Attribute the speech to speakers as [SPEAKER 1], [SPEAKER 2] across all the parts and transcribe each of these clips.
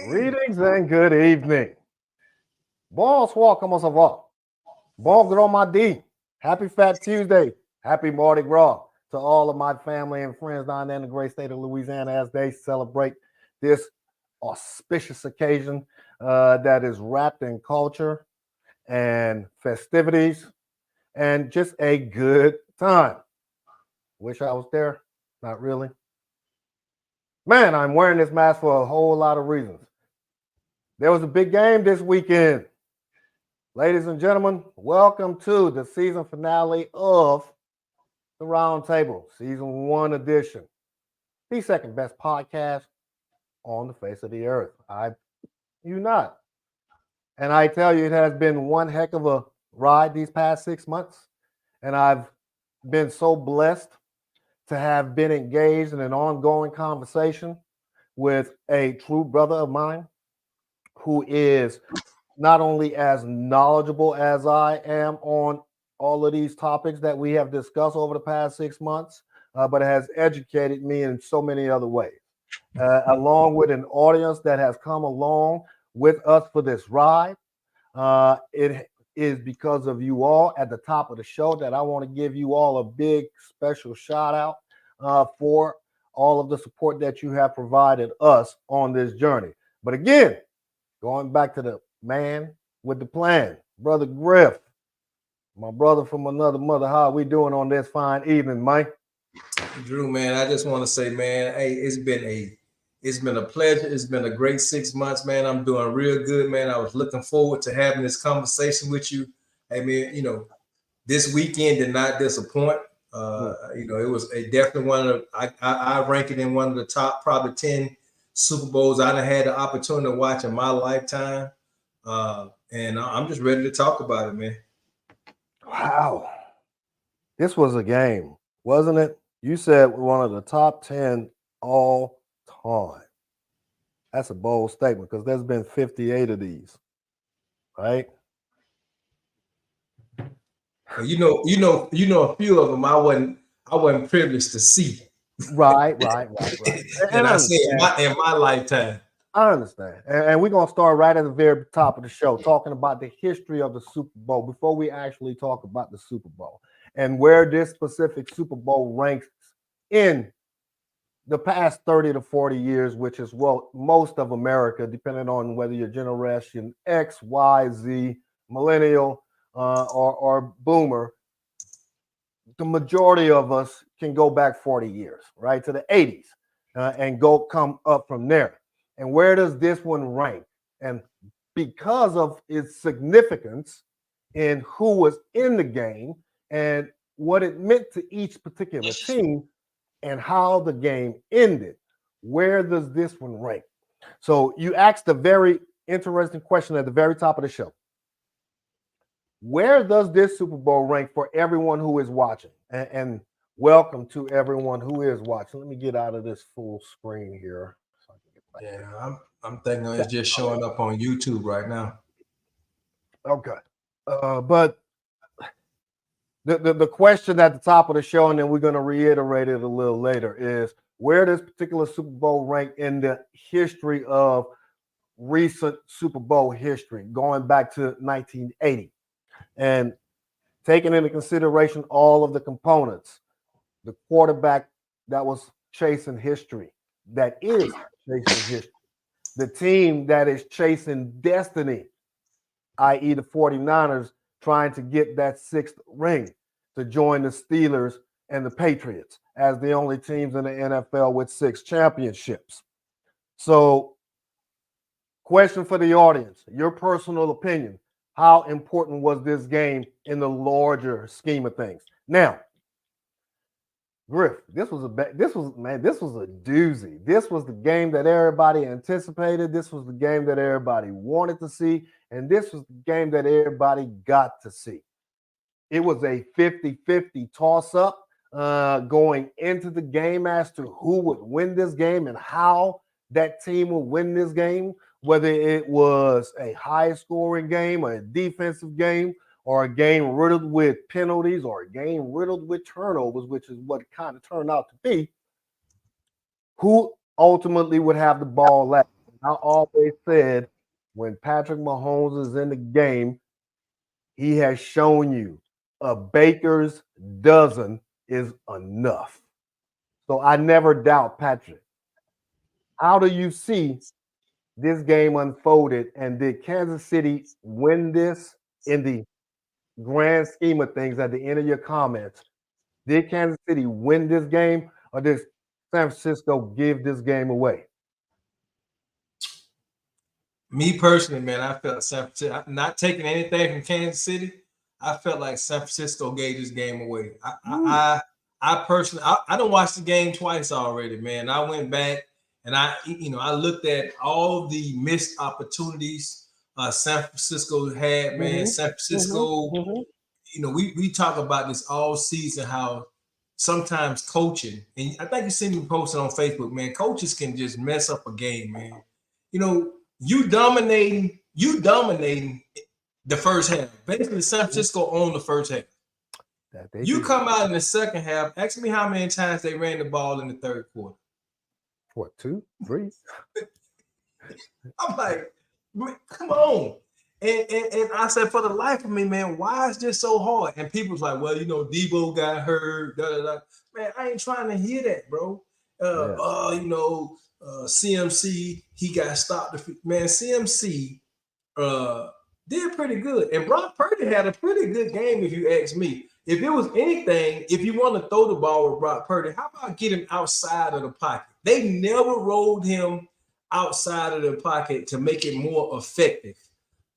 [SPEAKER 1] Greetings and good evening. Bonsoir, comment ça va? Bon grand mardi. Happy Fat Tuesday. Happy Mardi Gras to all of my family and friends down there in the great state of Louisiana as they celebrate this auspicious occasion that is wrapped in culture and festivities and just a good time. Wish I was there. Not really. Man, I'm wearing this mask for a whole lot of reasons. There was a big game this weekend. Ladies and gentlemen, welcome to the season finale of The Round Table, Season 1 edition. The second best podcast on the face of the earth. You not. And I tell you, it has been one heck of a ride these past 6 months. And I've been so blessed to have been engaged in an ongoing conversation with a true brother of mine who is not only as knowledgeable as I am on all of these topics that we have discussed over the past 6 months, but has educated me in so many other ways, along with an audience that has come along with us for this ride. It is because of you all at the top of the show that I want to give you all a big special shout out for all of the support that you have provided us on this journey. But again, going back to the man with the plan, Brother Griff, my brother from another mother, how are we doing on this fine evening, Mike?
[SPEAKER 2] Drew, man, I just want to say, man, hey, it's been a pleasure. It's been a great 6 months, man. I'm doing real good, man. I was looking forward to having this conversation with you. Hey, man, this weekend did not disappoint. It was definitely one of I rank it in one of the top probably 10 Super Bowls I had the opportunity to watch in my lifetime. And I'm just ready to talk about it, man.
[SPEAKER 1] Wow. This was a game, wasn't it? You said one of the top 10 all time. That's a bold statement because there's been 58 of these, right?
[SPEAKER 2] Well, a few of them I wasn't privileged to see.
[SPEAKER 1] Right.
[SPEAKER 2] And I say in my lifetime.
[SPEAKER 1] I understand. And we're going to start right at the very top of the show, talking about the history of the Super Bowl before we actually talk about the Super Bowl and where this specific Super Bowl ranks in the past 30 to 40 years, which is, well, most of America, depending on whether you're Generation X, Y, Z, Millennial, or Boomer. The majority of us can go back 40 years, right, to the 80s and come up from there. And where does this one rank? And because of its significance in who was in the game and what it meant to each particular team and how the game ended, where does this one rank? So you asked a very interesting question at the very top of the show. Where does this Super Bowl rank for everyone who is watching? And welcome to everyone who is watching. Let me get out of this full screen here.
[SPEAKER 2] Yeah, I'm thinking it's just showing up on YouTube right now.
[SPEAKER 1] Okay. But the question at the top of the show, and then we're going to reiterate it a little later, is where does particular Super Bowl rank in the history of recent Super Bowl history, going back to 1980? And taking into consideration all of the components, the quarterback that was chasing history, that is chasing history, the team that is chasing destiny, i.e. the 49ers trying to get that sixth ring to join the Steelers and the Patriots as the only teams in the NFL with 6 championships. So, question for the audience, your personal opinion. How important was this game in the larger scheme of things? Now, Griff, this was a doozy. This was the game that everybody anticipated. This was the game that everybody wanted to see, and this was the game that everybody got to see. It was a 50-50 toss-up going into the game as to who would win this game and how that team would win this game, whether it was a high-scoring game, or a defensive game, or a game riddled with penalties, or a game riddled with turnovers, which is what it kind of turned out to be. Who ultimately would have the ball left? I always said when Patrick Mahomes is in the game, he has shown you a baker's dozen is enough. So I never doubt Patrick. How do you see this game unfolded? And did Kansas City win this in the grand scheme of things at the end of your comments? Did Kansas City win this game, or did San Francisco give this game away?
[SPEAKER 2] Me personally, man, I felt San Francisco, not taking anything from Kansas City. I felt like San Francisco gave this game away. I personally, I don't watch the game twice already, man. I went back and I looked at all the missed opportunities San Francisco had, man. San Francisco, we talk about this all season, how sometimes coaching, and I think you see me posting on Facebook, man, coaches can just mess up a game, man. You dominating the first half. Basically, San Francisco owned the first half. You come out in the second half. Ask me how many times they ran the ball in the third quarter.
[SPEAKER 1] What, 2, 3?
[SPEAKER 2] I'm like, come on. And I said, for the life of me, man, why is this so hard? And people's like, well, Debo got hurt. Da, da, da. Man, I ain't trying to hear that, bro. CMC, he got stopped. Man, CMC did pretty good. And Brock Purdy had a pretty good game, if you ask me. If it was anything, if you want to throw the ball with Brock Purdy, how about get him outside of the pocket? They never rolled him outside of the pocket to make it more effective.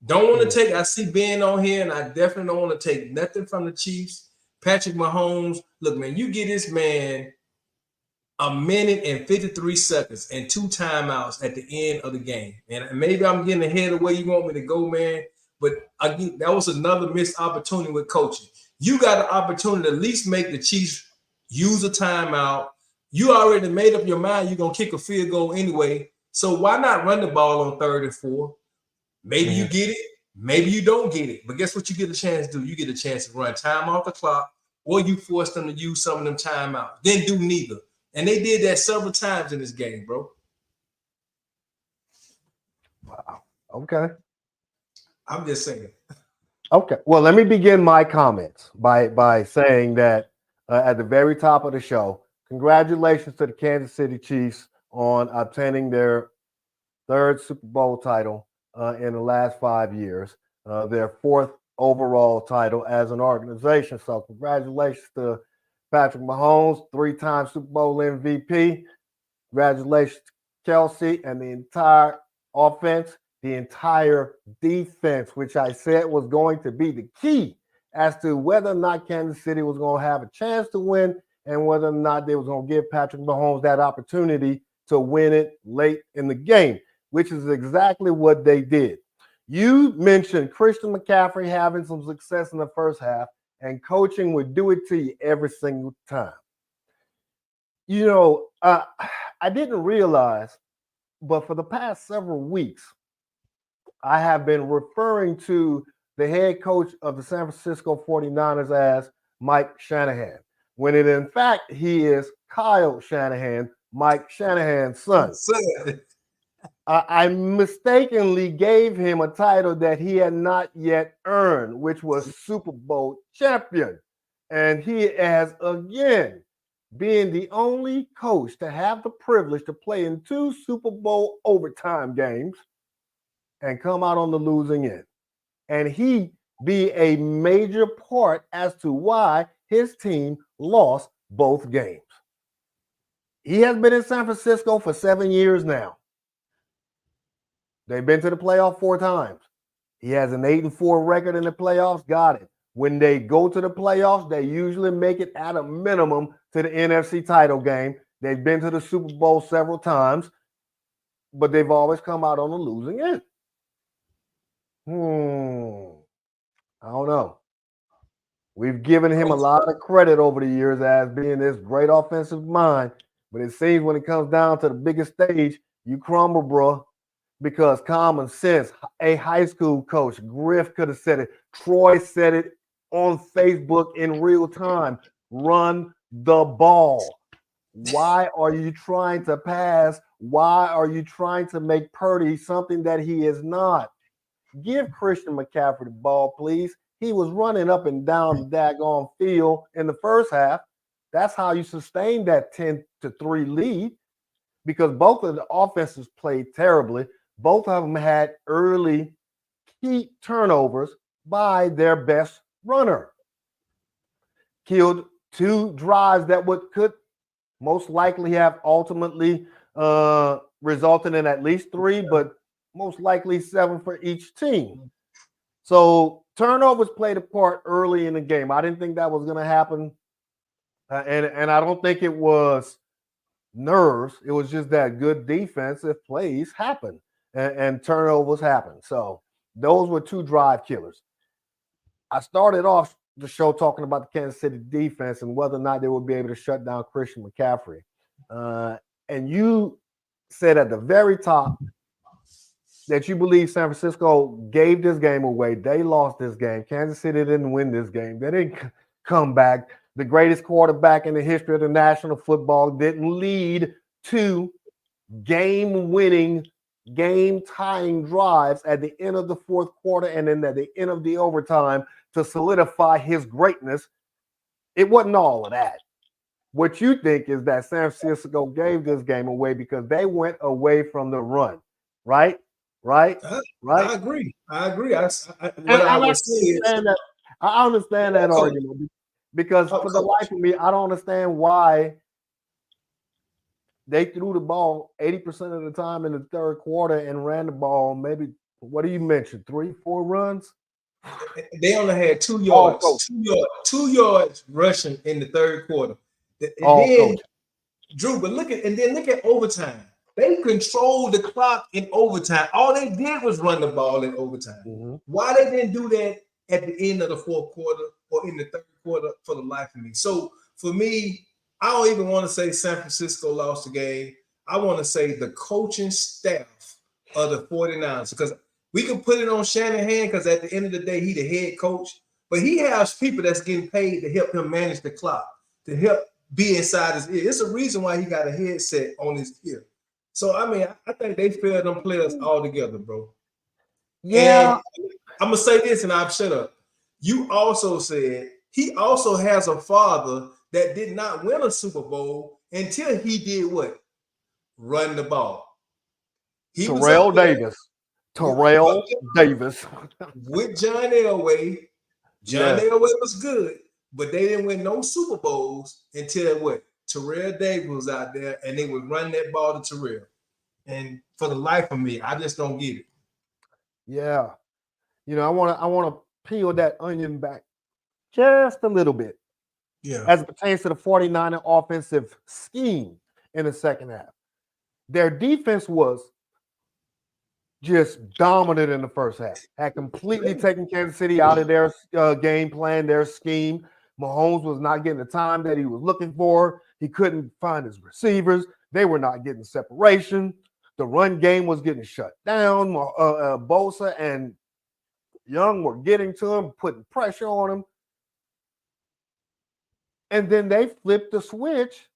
[SPEAKER 2] Don't want to take, I see Ben on here, and I definitely don't want to take nothing from the Chiefs. Patrick Mahomes, look, man, you get this man a minute and 53 seconds and 2 timeouts at the end of the game. And maybe I'm getting ahead of where you want me to go, man. But again, that was another missed opportunity with coaching. You got an opportunity to at least make the Chiefs use a timeout. You already made up your mind you're going to kick a field goal anyway. So why not run the ball on 3rd and 4? Maybe you get it. Maybe you don't get it. But guess what you get a chance to do? You get a chance to run time off the clock, or you force them to use some of them timeouts. Then do neither. And they did that several times in this game, bro.
[SPEAKER 1] Wow. Okay.
[SPEAKER 2] I'm just saying.
[SPEAKER 1] Okay. Well, let me begin my comments by saying that at the very top of the show, congratulations to the Kansas City Chiefs on obtaining their 3rd Super Bowl title in the last 5 years, their 4th overall title as an organization. So congratulations to Patrick Mahomes, 3-time Super Bowl MVP. Congratulations to Kelsey and the entire offense, the entire defense, which I said was going to be the key as to whether or not Kansas City was going to have a chance to win and whether or not they was going to give Patrick Mahomes that opportunity to win it late in the game, which is exactly what they did. You mentioned Christian McCaffrey having some success in the first half, and coaching would do it to you every single time. I didn't realize, but for the past several weeks, I have been referring to the head coach of the San Francisco 49ers as Mike Shanahan, when in fact he is Kyle Shanahan, Mike Shanahan's son. I mistakenly gave him a title that he had not yet earned, which was Super Bowl champion. And he has again been the only coach to have the privilege to play in 2 Super Bowl overtime games and come out on the losing end. And he be a major part as to why his team lost both games. He has been in San Francisco for 7 years now. They've been to the playoff 4 times. He has an 8-4 record in the playoffs. Got it. When they go to the playoffs, they usually make it at a minimum to the NFC title game. They've been to the Super Bowl several times, but they've always come out on the losing end. I don't know. We've given him a lot of credit over the years as being this great offensive mind, but it seems when it comes down to the biggest stage, you crumble, bro. Because common sense, a high school coach, Griff could have said it. Troy said it on Facebook in real time. Run the ball. Why are you trying to pass? Why are you trying to make Purdy something that he is not? Give Christian McCaffrey the ball, please. He was running up and down the daggone field in the first half. That's how you sustain that 10-3 lead, because both of the offenses played terribly. Both of them had early key turnovers by their best runner. Killed 2 drives that could most likely have ultimately resulted in at least 3, but most likely 7 for each team. So turnovers played a part early in the game. I didn't think that was going to happen. And I don't think it was nerves. It was just that good defensive plays happen and turnovers happen. So those were 2 drive killers. I started off the show talking about the Kansas City defense and whether or not they would be able to shut down Christian McCaffrey. And you said at the very top that you believe San Francisco gave this game away. They lost this game. Kansas City didn't win this game. They didn't come back. The greatest quarterback in the history of the National Football didn't lead to game-winning, game-tying drives at the end of the fourth quarter and then at the end of the overtime to solidify his greatness. It wasn't all of that. What you think is that San Francisco gave this game away because they went away from the run, right? Right?
[SPEAKER 2] I agree. I
[SPEAKER 1] understand that argument because for the life of me, I don't understand why they threw the ball 80% of the time in the third quarter and ran the ball maybe, what do you mention, 3-4 runs?
[SPEAKER 2] They only had 2 yards, 2 yards rushing in the third quarter. Drew, but look at overtime. They controlled the clock in overtime. All they did was run the ball in overtime. Mm-hmm. Why they didn't do that at the end of the fourth quarter or in the third quarter, for the life of me. So for me, I don't even want to say San Francisco lost the game. I want to say the coaching staff of the 49ers, because we can put it on Shanahan because at the end of the day, he's the head coach, but he has people that's getting paid to help him manage the clock, to help be inside his ear. It's a reason why he got a headset on his ear. So, I mean, I think they failed them players all together, bro. Yeah. And I'm going to say this and I'll shut up. You also said he also has a father that did not win a Super Bowl until he did what? Run the ball.
[SPEAKER 1] Terrell Davis.
[SPEAKER 2] With John Elway. John Elway was good, but they didn't win no Super Bowls until what? Terrell Davis was out there and they would run that ball to Terrell. And for the life of me, I just don't get it.
[SPEAKER 1] Yeah. You know, I want to peel that onion back just a little bit. Yeah. As it pertains to the 49er offensive scheme in the second half. Their defense was just dominant in the first half. Had completely taken Kansas City out of their game plan, their scheme. Mahomes was not getting the time that he was looking for. He couldn't find his receivers. They were not getting separation. The run game was getting shut down. Bosa and Young were getting to him, putting pressure on him. And then they flipped the switch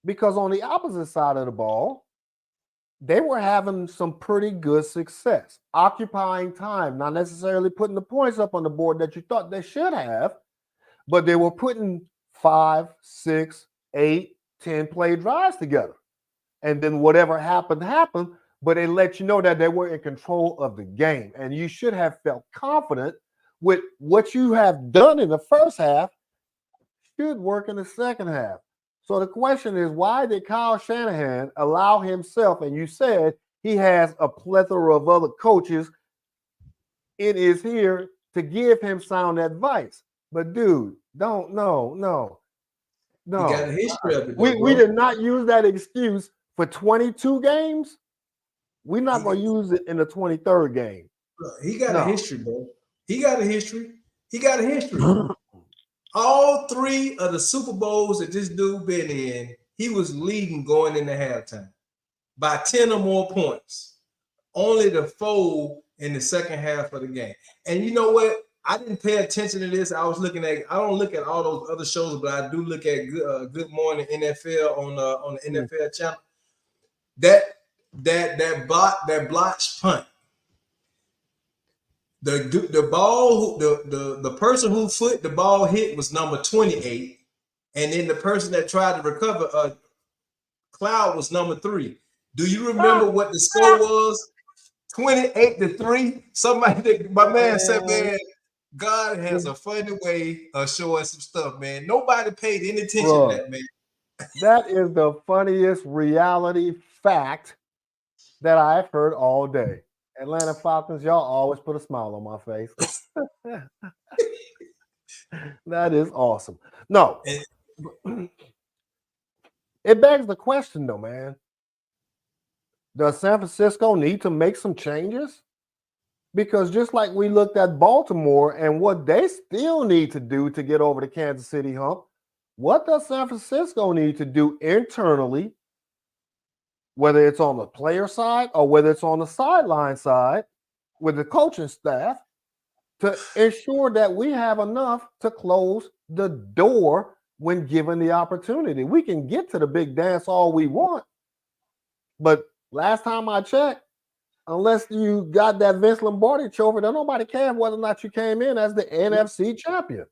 [SPEAKER 1] because on the opposite side of the ball, they were having some pretty good success, occupying time, not necessarily putting the points up on the board that you thought they should have, but they were putting 5, 6, 8, 10 play drives together. And then whatever happened, but they let you know that they were in control of the game. And you should have felt confident with what you have done in the first half should work in the second half. So the question is, why did Kyle Shanahan allow himself, and you said he has a plethora of other coaches in his ear to give him sound advice. But dude, no.
[SPEAKER 2] He got a
[SPEAKER 1] No,
[SPEAKER 2] history of it, though,
[SPEAKER 1] we
[SPEAKER 2] bro.
[SPEAKER 1] did not use that excuse for 22 games. We're not going to use it in the 23rd game.
[SPEAKER 2] He got a
[SPEAKER 1] No.
[SPEAKER 2] history, bro. He got a history. He got a history. All 3 of the Super Bowls that this dude been in, he was leading going into halftime by 10 or more points. Only to fold in the second half of the game. And you know what? I didn't pay attention to this. I was looking at. I don't look at all those other shows, but I do look at Good Morning NFL on the NFL channel. That blotched punt. The ball, the person who foot the ball hit was number 28, and then the person that tried to recover, Cloud, was number 3. Do you remember what the score was? 28-3. Somebody, my man said, man, God has a funny way of showing some stuff, man. Nobody paid any attention to that, man.
[SPEAKER 1] That is the funniest reality fact that I've heard all day. Atlanta Falcons, y'all always put a smile on my face. That is awesome. No, it begs the question, though, man. Does San Francisco need to make some changes? Because just like we looked at Baltimore and what they still need to do to get over the Kansas City hump, what does San Francisco need to do internally, whether it's on the player side or whether it's on the sideline side with the coaching staff, to ensure that we have enough to close the door when given the opportunity? We can get to the big dance all we want, but last time I checked, unless you got that Vince Lombardi trophy, then nobody cares whether or not you came in as the NFC champion.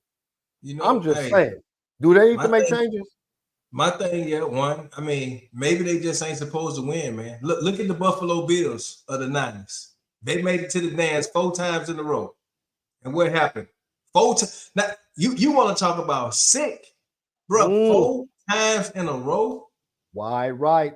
[SPEAKER 2] You know,
[SPEAKER 1] I'm just saying, do they need to make changes?
[SPEAKER 2] My thing, yeah, one. I mean, maybe they just ain't supposed to win, man. Look at the Buffalo Bills of the 90s. They made it to the dance 4 times in a row. And what happened? 4 times. Now, you want to talk about sick, bro? 4 times in a row?
[SPEAKER 1] Wide right.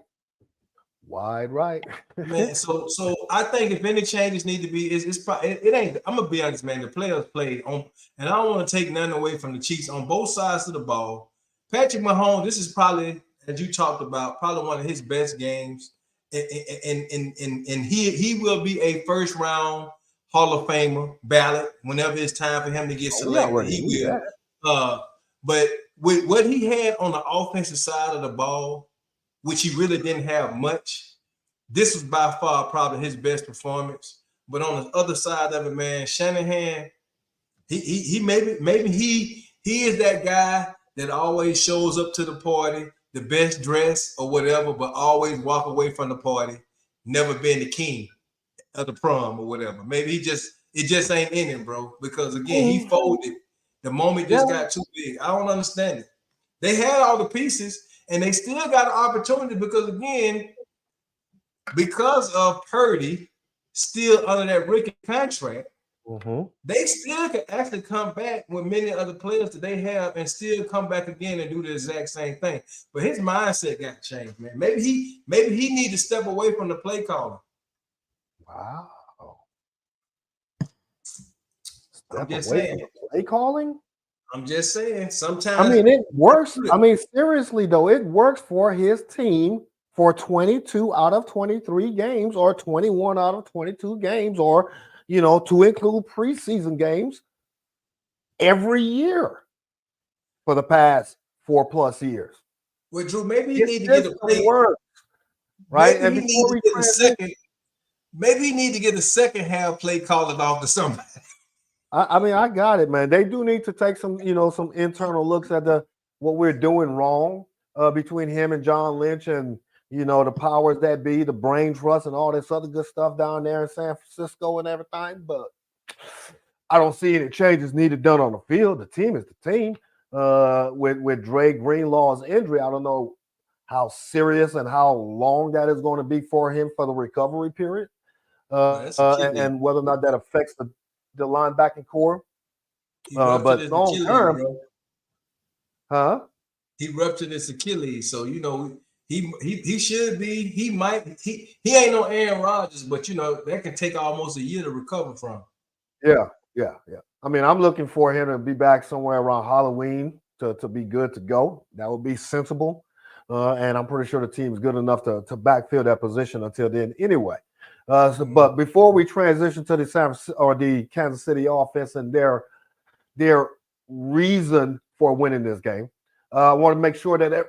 [SPEAKER 2] Man, so I think if any changes need to be, it's probably it ain't. I'm gonna be honest, man. The players played on, and I don't want to take nothing away from the Chiefs on both sides of the ball. Patrick Mahomes, this is probably, as you talked about, probably one of his best games, and he will be a first round Hall of Famer ballot whenever it's time for him to get selected. He will. But with what he had on the offensive side of the ball, which he really didn't have much, this was by far probably his best performance. But on the other side of it, man, Shanahan, he maybe he is that guy that always shows up to the party, the best dress or whatever, but always walk away from the party, never been the king of the prom or whatever. Maybe it just ain't in him, bro. Because again, he folded. The moment just got too big. I don't understand it. They had all the pieces, and they still got an opportunity because, again, because of Purdy still under that rookie contract, they still can actually come back with many other players that they have and still come back again and do the exact same thing. But his mindset got changed, man. Maybe he need to step away from the play calling.
[SPEAKER 1] Wow.
[SPEAKER 2] I'm just saying.
[SPEAKER 1] Play calling?
[SPEAKER 2] I'm just saying. Sometimes.
[SPEAKER 1] I mean, it works. I mean, seriously, though, it works for his team for 22 out of 23 games or 21 out of 22 games or, to include preseason games every year for the past 4+ years.
[SPEAKER 2] Well, Drew, maybe he need to get a play.
[SPEAKER 1] Right?
[SPEAKER 2] Maybe he need to get a second. Maybe he need to get a second half play calling off to somebody.
[SPEAKER 1] I mean, I got it, man. They do need to take some internal looks at what we're doing wrong between him and John Lynch and, the powers that be, the brain trust and all this other good stuff down there in San Francisco and everything. But I don't see any changes needed done on the field. The team is the team. With Dre Greenlaw's injury, I don't know how serious and how long that is going to be for him for the recovery period, and whether or not that affects the linebacking core. But long term,
[SPEAKER 2] he ruptured his Achilles, so he should be. He ain't no Aaron Rodgers, but that can take almost a year to recover from.
[SPEAKER 1] Yeah. I mean, I'm looking for him to be back somewhere around Halloween to be good to go. That would be sensible. And I'm pretty sure the team is good enough to backfill that position until then anyway. But before we transition to the Kansas City offense and their reason for winning this game, I want to make sure that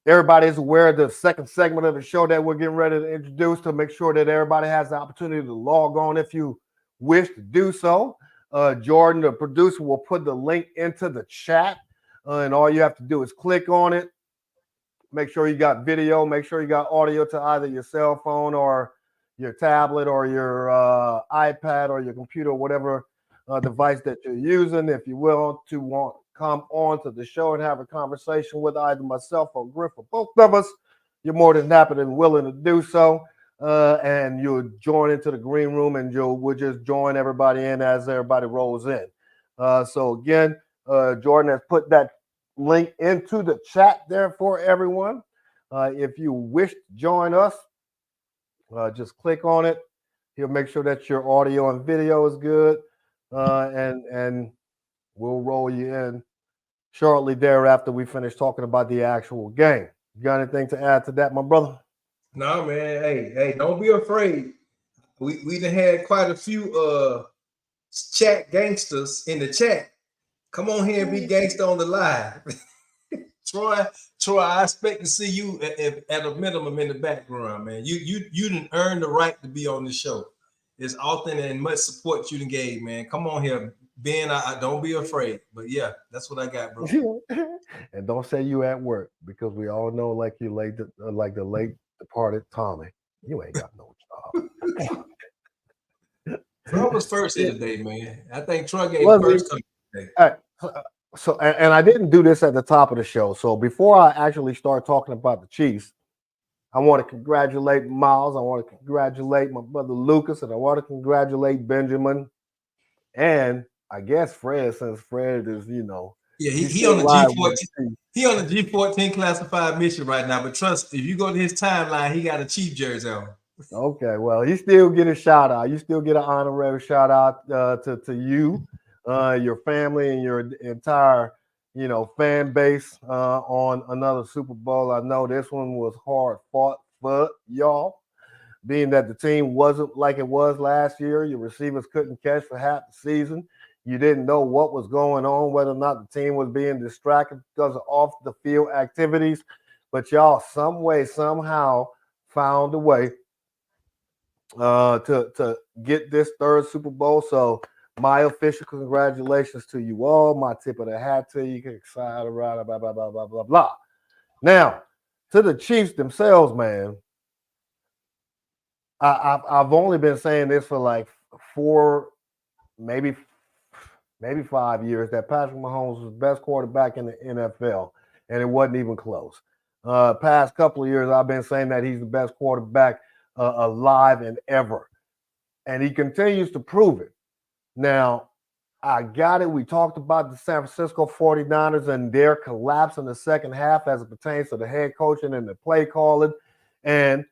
[SPEAKER 1] everybody is aware of the second segment of the show that we're getting ready to introduce, to make sure that everybody has the opportunity to log on if you wish to do so. Jordan, the producer, will put the link into the chat, and all you have to do is click on it. Make sure you got video, make sure you got audio to either your cell phone or your tablet or your iPad or your computer, whatever device that you're using. If you want to come on to the show and have a conversation with either myself or Griff or both of us, you're more than happy and willing to do so. And you'll join into the green room, and we'll just join everybody in as everybody rolls in. So again, Jordan has put that link into the chat there for everyone. If you wish to join us, just click on it. He'll make sure that your audio and video is good, and we'll roll you in shortly thereafter we finish talking about the actual game. You got anything to add to that, my brother?
[SPEAKER 2] No, man. Hey, don't be afraid. We done had quite a few chat gangsters in the chat. Come on here and be gangster on the live. Troy, I expect to see you at a minimum in the background, man. You didn't earn the right to be on the show. It's often and much support you done gave, man. Come on here, Ben. I don't be afraid. But yeah, that's what I got, bro.
[SPEAKER 1] And don't say you at work, because we all know, like you like the late departed Tommy, you ain't got no
[SPEAKER 2] job. Troy was first here today, man. I think Troy gave first coming today.
[SPEAKER 1] So, and I didn't do this at the top of the show. So before I actually start talking about the Chiefs, I want to congratulate Miles. I want to congratulate my brother Lucas, and I want to congratulate Benjamin, and I guess Fred, since Fred is,
[SPEAKER 2] yeah, he on the G14. He on the G14 classified mission right now. But trust, if you go to his timeline, he got a Chief jersey on.
[SPEAKER 1] Okay, well, he still get a shout out. You still get an honorary shout out to you, your family, and your entire fan base on another Super Bowl. I know this one was hard fought for y'all, being that the team wasn't like it was last year. Your receivers couldn't catch for half the season. You didn't know what was going on, whether or not the team was being distracted because of off the field activities. But y'all, some way, somehow, found a way to get this third Super Bowl. So my official congratulations to you all. My tip of the hat to you. Excited, blah, blah, blah, blah, blah, blah, blah. Now, to the Chiefs themselves, man, I've only been saying this for like 4, maybe 5 years, that Patrick Mahomes was the best quarterback in the NFL, and it wasn't even close. Past couple of years, I've been saying that he's the best quarterback alive and ever, and he continues to prove it. Now, I got it. We talked about the San Francisco 49ers and their collapse in the second half as it pertains to the head coaching and the play calling, and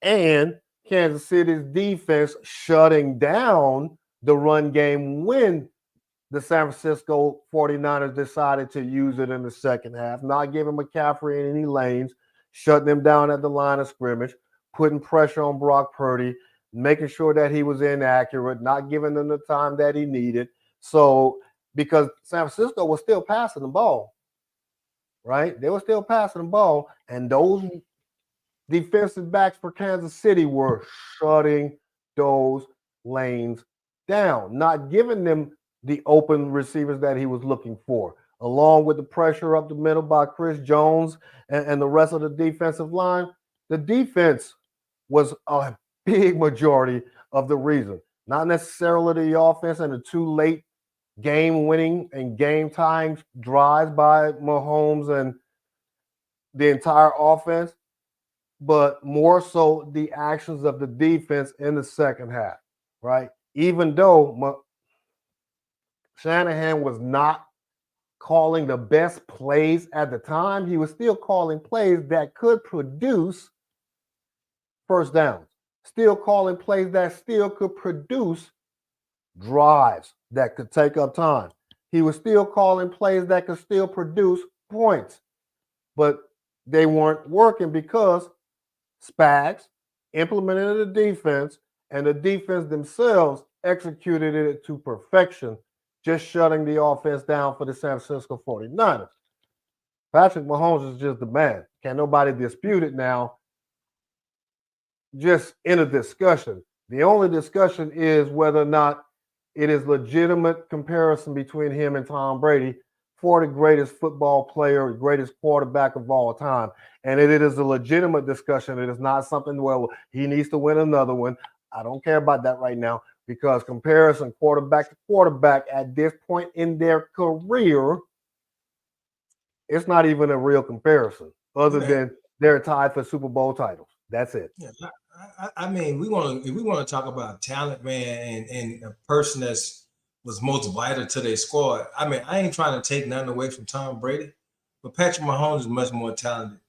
[SPEAKER 1] Kansas City's defense shutting down the run game when the San Francisco 49ers decided to use it in the second half, not giving McCaffrey any lanes, shutting him down at the line of scrimmage, putting pressure on Brock Purdy, making sure that he was inaccurate, not giving him the time that he needed. So, because San Francisco was still passing the ball, right? They were still passing the ball, and those defensive backs for Kansas City were shutting those lanes down, not giving them the open receivers that he was looking for, along with the pressure up the middle by Chris Jones and the rest of the defensive line. The defense was a big majority of the reason, not necessarily the offense and the 2 late game-winning and game-time drives by Mahomes and the entire offense, but more so the actions of the defense in the second half, right? Even though Shanahan was not calling the best plays at the time, he was still calling plays that could produce first downs, still calling plays that still could produce drives that could take up time. He was still calling plays that could still produce points, but they weren't working because Spags implemented the defense, and the defense themselves executed it to perfection, just shutting the offense down for the San Francisco 49ers. Patrick Mahomes is just the man. Can't nobody dispute it now. Just in a discussion. The only discussion is whether or not it is legitimate comparison between him and Tom Brady for the greatest football player, the greatest quarterback of all time. And it is a legitimate discussion. It is not something where he needs to win another one. I don't care about that right now because comparison quarterback to quarterback at this point in their career, it's not even a real comparison other than they're tied for Super Bowl titles. That's it.
[SPEAKER 2] Yeah, I mean, if we want to talk about talent, man, and a person that's was most vital to their squad. I mean, I ain't trying to take nothing away from Tom Brady, but Patrick Mahomes is much more talented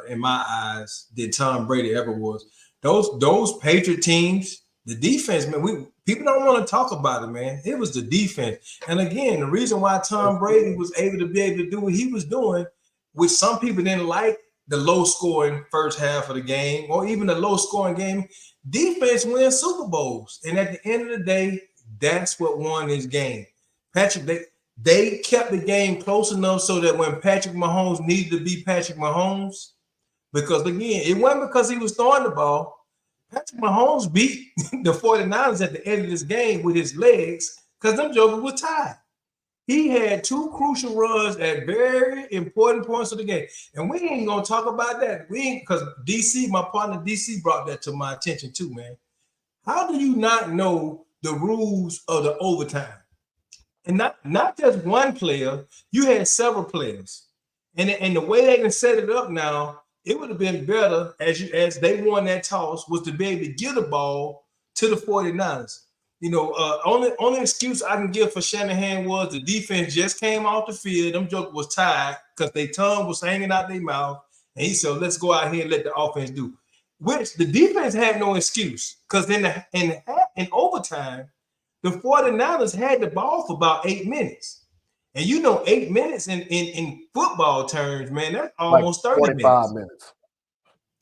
[SPEAKER 2] in my eyes than Tom Brady ever was. Those Patriot teams, the defense, man, people don't want to talk about it, man. It was the defense. And again, the reason why Tom Brady was able to do what he was doing, which some people didn't like, the low scoring first half of the game, or even the low scoring game, defense wins Super Bowls. And at the end of the day, that's what won this game. Patrick, they kept the game close enough so that when Patrick Mahomes needed to be Patrick Mahomes, because again, it wasn't because he was throwing the ball. Patrick Mahomes beat the 49ers at the end of this game with his legs because them jokers were tied. He had two crucial runs at very important points of the game. And we ain't gonna talk about that. We ain't, because DC, my partner DC brought that to my attention too, man. How do you not know the rules of the overtime? And not just one player, you had several players. And the way they can set it up now, it would have been better as they won that toss was to be able to get a ball to the 49ers. You know, only excuse I can give for Shanahan was the defense just came off the field. Them jokers was tired because their tongue was hanging out their mouth. And he said, let's go out here and let the offense do. Which the defense had no excuse because in overtime, the 49ers had the ball for about 8 minutes. And you know, 8 minutes in football terms, man, that's almost like 30 minutes.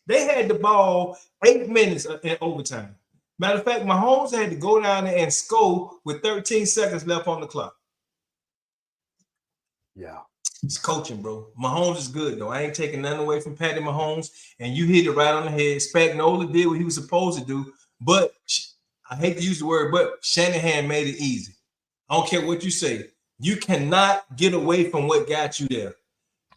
[SPEAKER 2] They had the ball 8 minutes in overtime. Matter of fact, Mahomes had to go down there and score with 13 seconds left on the clock.
[SPEAKER 1] Yeah.
[SPEAKER 2] It's coaching, bro. Mahomes is good, though. I ain't taking nothing away from Patty Mahomes, and you hit it right on the head. Spagnuolo did what he was supposed to do, but I hate to use the word, but Shanahan made it easy. I don't care what you say. You cannot get away from what got you there.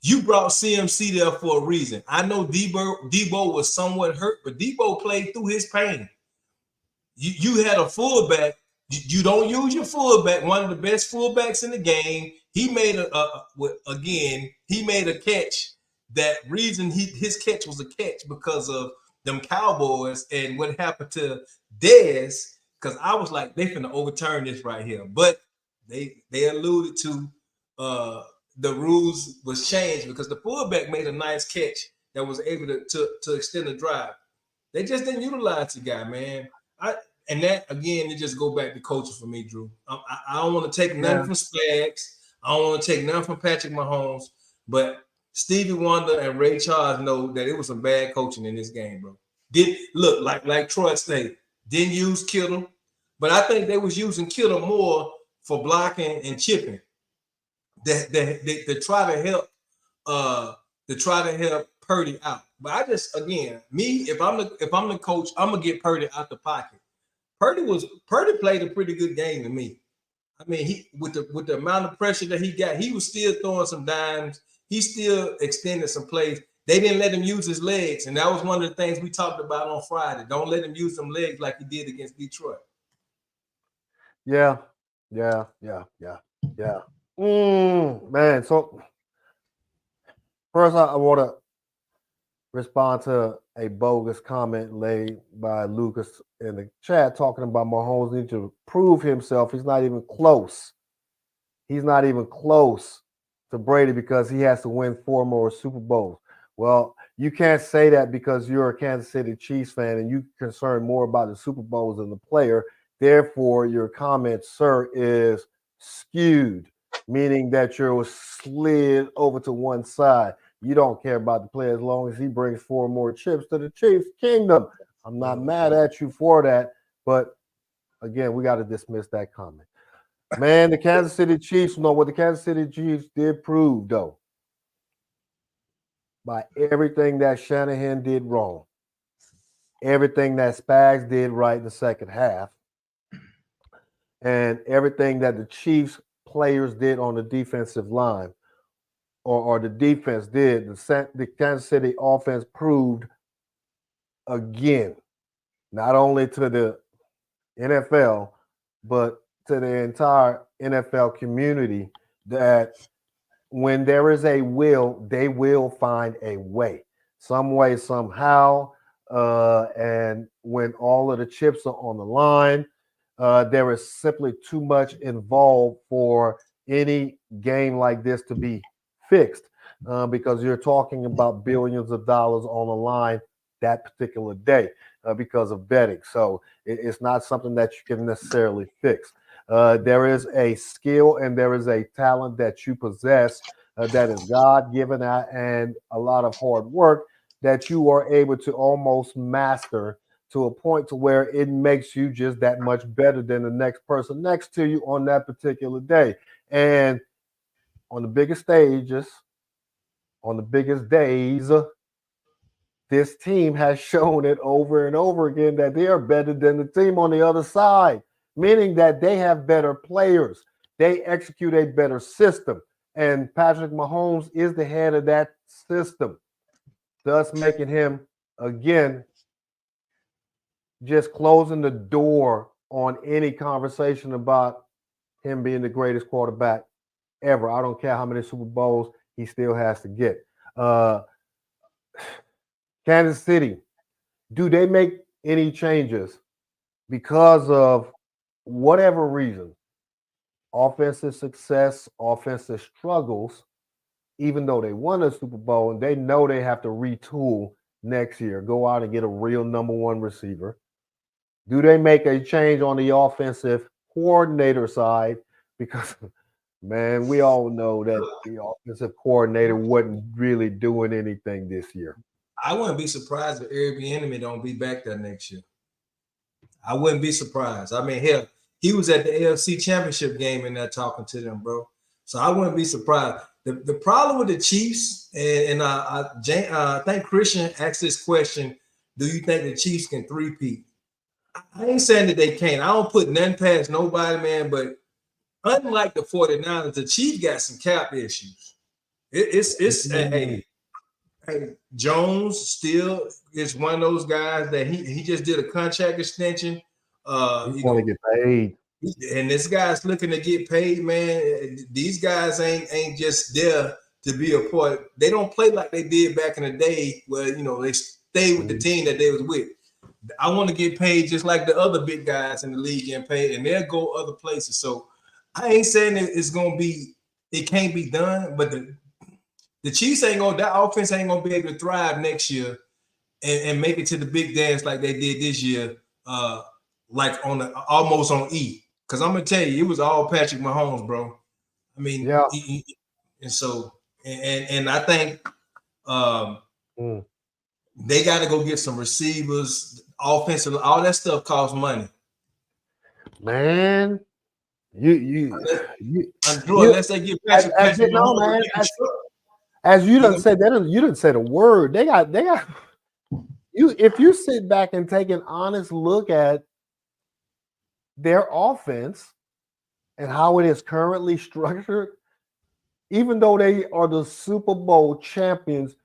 [SPEAKER 2] You brought CMC there for a reason. I know Debo was somewhat hurt, but Debo played through his pain. You had a fullback. You don't use your fullback. One of the best fullbacks in the game. He made he made a catch. That reason his catch was a catch because of them Cowboys and what happened to Dez. Because I was like, they finna overturn this right here, but they alluded to the rules was changed because the fullback made a nice catch that was able to extend the drive. They just didn't utilize the guy, man. And that again, it just go back to coaching for me, Drew. I don't want to take nothing from Spags. I don't want to take nothing from Patrick Mahomes, but Stevie Wonder and Ray Charles know that it was some bad coaching in this game, bro. Did look like Troy said, didn't use Kittle, but I think they was using Kittle more for blocking and chipping. They try to help Purdy out. But I just again, me, if I'm the coach, I'm gonna get Purdy out the pocket. Purdy played a pretty good game to me. I mean, he with the amount of pressure that he got, he was still throwing some dimes. He still extended some plays. They didn't let him use his legs, and that was one of the things we talked about on Friday. Don't let him use them legs like he did against Detroit.
[SPEAKER 1] Yeah. Man, so first I want to respond to a bogus comment laid by Lucas in the chat talking about Mahomes needs to prove himself. He's not even close. He's not even close to Brady because he has to win 4 more Super Bowls. Well, you can't say that because you're a Kansas City Chiefs fan and you're concerned more about the Super Bowls than the player. Therefore, your comment, sir, is skewed. meaning that you're slid over to one side. You don't care about the player as long as he brings 4 more chips to the Chiefs kingdom. I'm not mad at you for that, but again, we got to dismiss that comment. Man, the Kansas City Chiefs know what the Kansas City Chiefs did prove, though, by everything that Shanahan did wrong, everything that Spags did right in the second half, and everything that the Chiefs players did on the defensive line or the defense did, the Kansas City offense proved again, not only to the NFL, but to the entire NFL community, that when there is a will, they will find a way, some way, somehow. And when all of the chips are on the line, there is simply too much involved for any game like this to be fixed, because you're talking about billions of dollars on the line that particular day, because of betting. So it's not something that you can necessarily fix. There is a skill and there is a talent that you possess, that is God given, and a lot of hard work that you are able to almost master to a point to where it makes you just that much better than the next person next to you on that particular day. And on the biggest stages, on the biggest days, this team has shown it over and over again that they are better than the team on the other side, meaning that they have better players. They execute a better system. And Patrick Mahomes is the head of that system, thus making him, again, just closing the door on any conversation about him being the greatest quarterback ever. I don't care how many Super Bowls he still has to get. Kansas City, do they make any changes because of whatever reason? Offensive success, offensive struggles, even though they won a Super Bowl and they know they have to retool next year, go out and get a real number one receiver. Do they make a change on the offensive coordinator side? Because, man, we all know that the offensive coordinator wasn't really doing anything this year.
[SPEAKER 2] I wouldn't be surprised if Eric Bieniemy don't be back there next year. I wouldn't be surprised. I mean, hell, he was at the AFC Championship game in there talking to them, bro. So I wouldn't be surprised. The problem with the Chiefs, and I think Christian asked this question: do you think the Chiefs can three-peat? I ain't saying that they can't. I don't put nothing past nobody, man. But unlike the 49ers, the Chiefs got some cap issues. It's a Jones still is one of those guys that he just did a contract extension.
[SPEAKER 1] He's going to get paid,
[SPEAKER 2] and this guy's looking to get paid, man. These guys ain't just there to be a part. They don't play like they did back in the day, where they stayed with the team that they was with. I want to get paid just like the other big guys in the league getting paid, and they'll go other places. So I ain't saying it can't be done, but the Chiefs that offense ain't gonna be able to thrive next year and make it to the big dance like they did this year, like almost on E. Because I'm gonna tell you, it was all Patrick Mahomes, bro. I mean,
[SPEAKER 1] yeah.
[SPEAKER 2] And so and I think they got to go get some receivers, offensive, all that stuff costs money.
[SPEAKER 1] Man,
[SPEAKER 2] unless they get Patrick Mahomes.
[SPEAKER 1] Man, as you done said, you didn't say the word. They got you. If you sit back and take an honest look at their offense and how it is currently structured, even though they are the Super Bowl champions,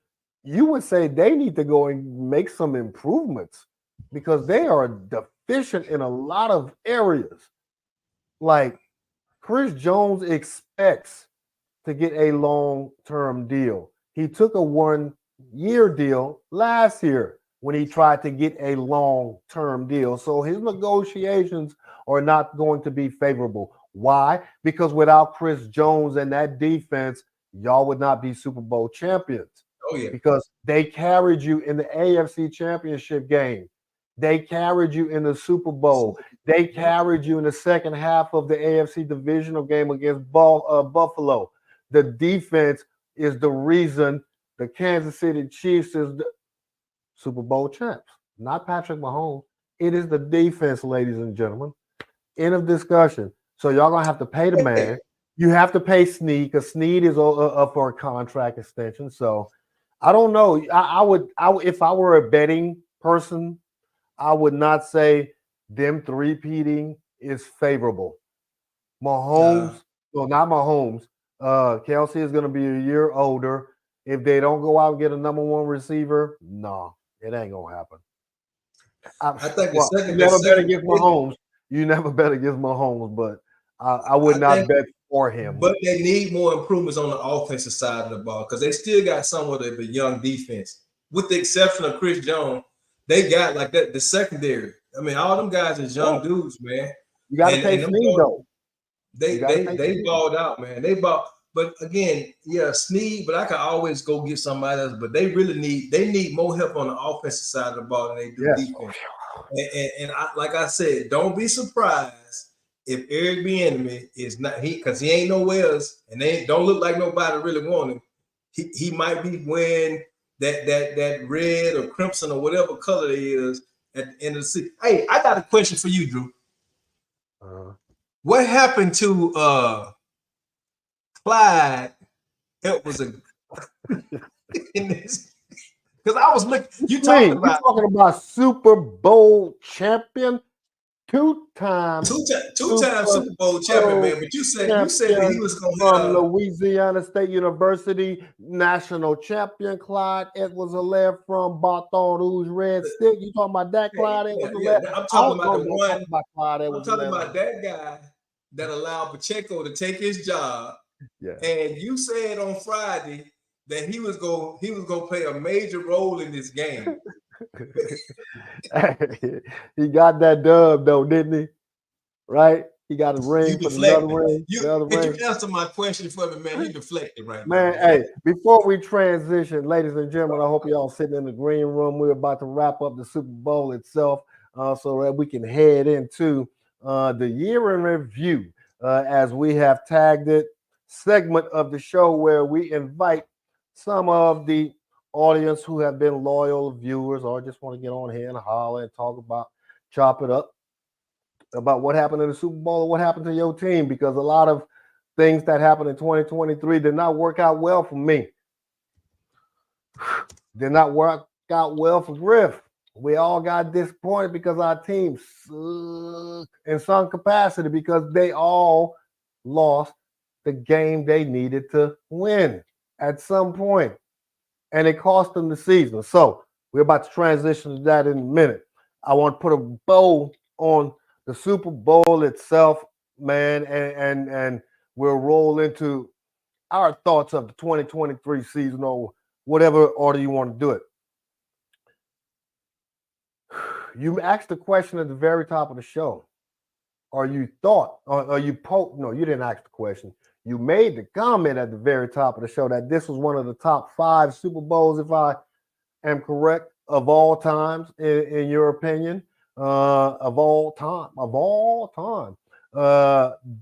[SPEAKER 1] you would say they need to go and make some improvements because they are deficient in a lot of areas. Like Chris Jones expects to get a long-term deal. He took a 1-year deal last year when he tried to get a long-term deal. So his negotiations are not going to be favorable. Why? Because without Chris Jones and that defense, y'all would not be Super Bowl champions.
[SPEAKER 2] Oh, yeah.
[SPEAKER 1] Because they carried you in the AFC Championship game. They carried you in the Super Bowl. They carried you in the second half of the AFC divisional game against Buffalo. The defense is the reason the Kansas City Chiefs is the Super Bowl champs, not Patrick Mahomes. It is the defense, ladies and gentlemen. End of discussion. So y'all gonna have to pay the man. You have to pay Snead because Snead is up for a contract extension. So I don't know. I would if I were a betting person, I would not say them three-peating is favorable. Mahomes, well, not Mahomes. Kelsey is going to be a year older. If they don't go out and get a number one receiver, no, it ain't going to happen.
[SPEAKER 2] I think
[SPEAKER 1] you never bet against Mahomes. You never bet against Mahomes, but I would not bet for him.
[SPEAKER 2] But they need more improvements on the offensive side of the ball because they still got somewhat of a young defense. With the exception of Chris Jones, they got like that the secondary. I mean, all them guys is young dudes, man.
[SPEAKER 1] You got to pay Snead though.
[SPEAKER 2] They balled out, man. They balled, but again, yeah, Snead. But I can always go get somebody else. But they really need more help on the offensive side of the ball than they do defense. And like I said, don't be surprised if Eric Bieniemy is not because he ain't nowhere else, and they don't look like nobody really want him. He might be wearing that red or crimson or whatever color it is at the end of the season. Hey, I got a question for you, Drew. What happened to Clyde? It was a in this because I was looking. You talking
[SPEAKER 1] about Super Bowl champion, two-time
[SPEAKER 2] Super Bowl champion, man. But you said that he was going
[SPEAKER 1] from Louisiana State University, national champion Clyde Edwards-Helaire from Baton Rouge Red Stick. You talking about that Clyde Edwards-Helaire?
[SPEAKER 2] I'm talking about the one. I'm talking about that guy that allowed Pacheco to take his job. Yeah. And you said on Friday that he was going to play a major role in this game.
[SPEAKER 1] He got that dub though, didn't he? Right? He got a ring for another ring.
[SPEAKER 2] Could you answer my question for me, man? You deflected right
[SPEAKER 1] now. Man, hey, before we transition, ladies and gentlemen, I hope y'all sitting in the green room. We're about to wrap up the Super Bowl itself so that we can head into the year in review, as we have tagged it, segment of the show where we invite some of the audience who have been loyal viewers or just want to get on here and holler and talk about, chop it up about what happened in the Super Bowl or what happened to your team, because a lot of things that happened in 2023 did not work out well for me. Did not work out well for Griff. We all got disappointed because our team sucked in some capacity because they all lost the game they needed to win at some point. And it cost them the season. So we're about to transition to that in a minute. I want to put a bow on the Super Bowl itself, man, and we'll roll into our thoughts of the 2023 season or whatever order you want to do it. You asked the question at the very top of the show, or you thought, or you no, you didn't ask the question. You made the comment at the very top of the show that this was one of the top 5 Super Bowls, if I am correct, of all times, in your opinion, of all time,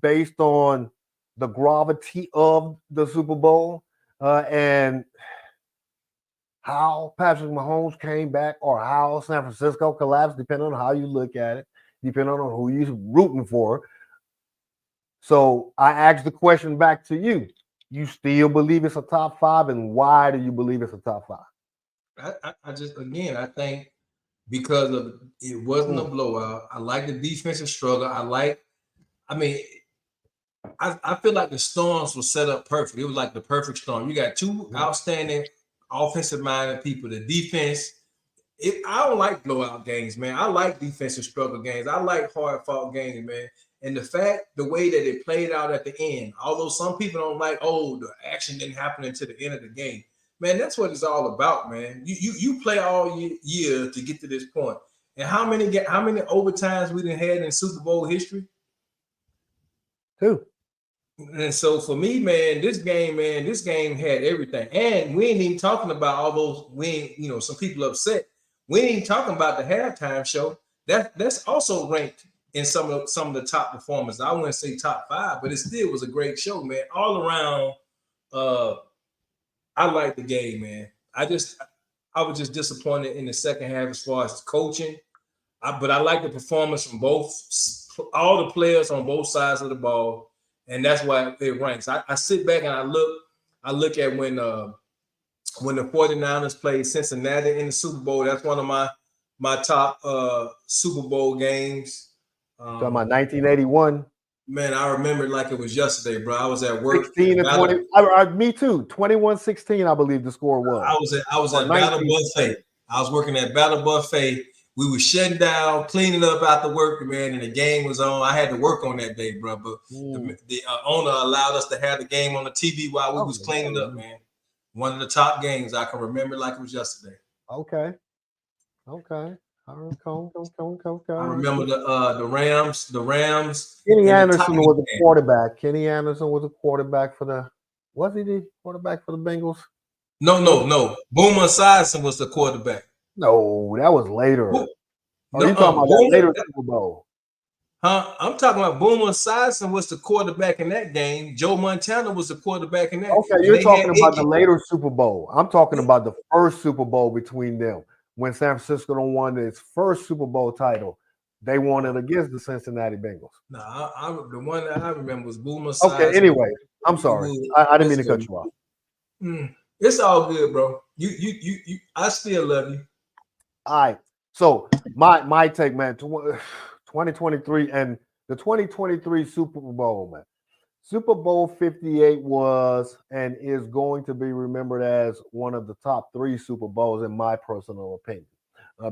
[SPEAKER 1] based on the gravity of the Super Bowl and how Patrick Mahomes came back or how San Francisco collapsed, depending on how you look at it, depending on who you're rooting for. So I asked the question back to you. You still believe it's a top 5, and why do you believe it's a top 5?
[SPEAKER 2] I think because of it wasn't a blowout. I like the defensive struggle. I feel like the storms were set up perfect. It was like the perfect storm. You got 2 outstanding offensive-minded people. The defense. I don't like blowout games, man. I like defensive struggle games. I like hard-fought games, man. And the way that it played out at the end, although some people don't like, the action didn't happen until the end of the game. Man, that's what it's all about, man. You play all year to get to this point. And how many overtimes we done had in Super Bowl history?
[SPEAKER 1] 2.
[SPEAKER 2] And so for me, man, this game had everything. And we ain't even talking about all those some people upset. We ain't even talking about the halftime show. That's also ranked in some of the top performers. I wouldn't say top 5, but it still was a great show, man. All around, I like the game, man. I was just disappointed in the second half as far as coaching. But I like the performance from all the players on both sides of the ball, and that's why it ranks. I sit back and I look at when the 49ers played Cincinnati in the Super Bowl. That's one of my top Super Bowl games.
[SPEAKER 1] Talking about 1981.
[SPEAKER 2] Man, I remember it like it was yesterday, bro. I was at work.
[SPEAKER 1] 16 and 20. Me too. 21-16, I believe the score was.
[SPEAKER 2] I was at Battle Buffet. I was working at Battle Buffet. We were shutting down, cleaning up after work, man, and the game was on. I had to work on that day, bro. But the owner allowed us to have the game on the TV while we was cleaning up, man. One of the top games I can remember like it was yesterday.
[SPEAKER 1] Okay. I
[SPEAKER 2] remember the Rams. The Rams.
[SPEAKER 1] Kenny Anderson was the quarterback. Kenny Anderson was the quarterback for the. Was he the quarterback for the Bengals?
[SPEAKER 2] No. Boomer Esiason was the quarterback.
[SPEAKER 1] No, that was later. Are you talking about that later Super Bowl?
[SPEAKER 2] Huh? I'm talking about Boomer Esiason was the quarterback in that game. Joe Montana was the quarterback in that.
[SPEAKER 1] Okay, you're talking about the later Super Bowl. I'm talking about the first Super Bowl between them. When San Francisco won its first Super Bowl title, they won it against the Cincinnati Bengals.
[SPEAKER 2] No, the one that I remember was Boomer Esiason.
[SPEAKER 1] Okay, anyway, I'm sorry. I didn't mean to cut you off.
[SPEAKER 2] It's all good, bro. You I still love you.
[SPEAKER 1] All right. So my take, man, 2023 and the 2023 Super Bowl, man. Super Bowl 58 was and is going to be remembered as one of the top 3 Super Bowls in my personal opinion,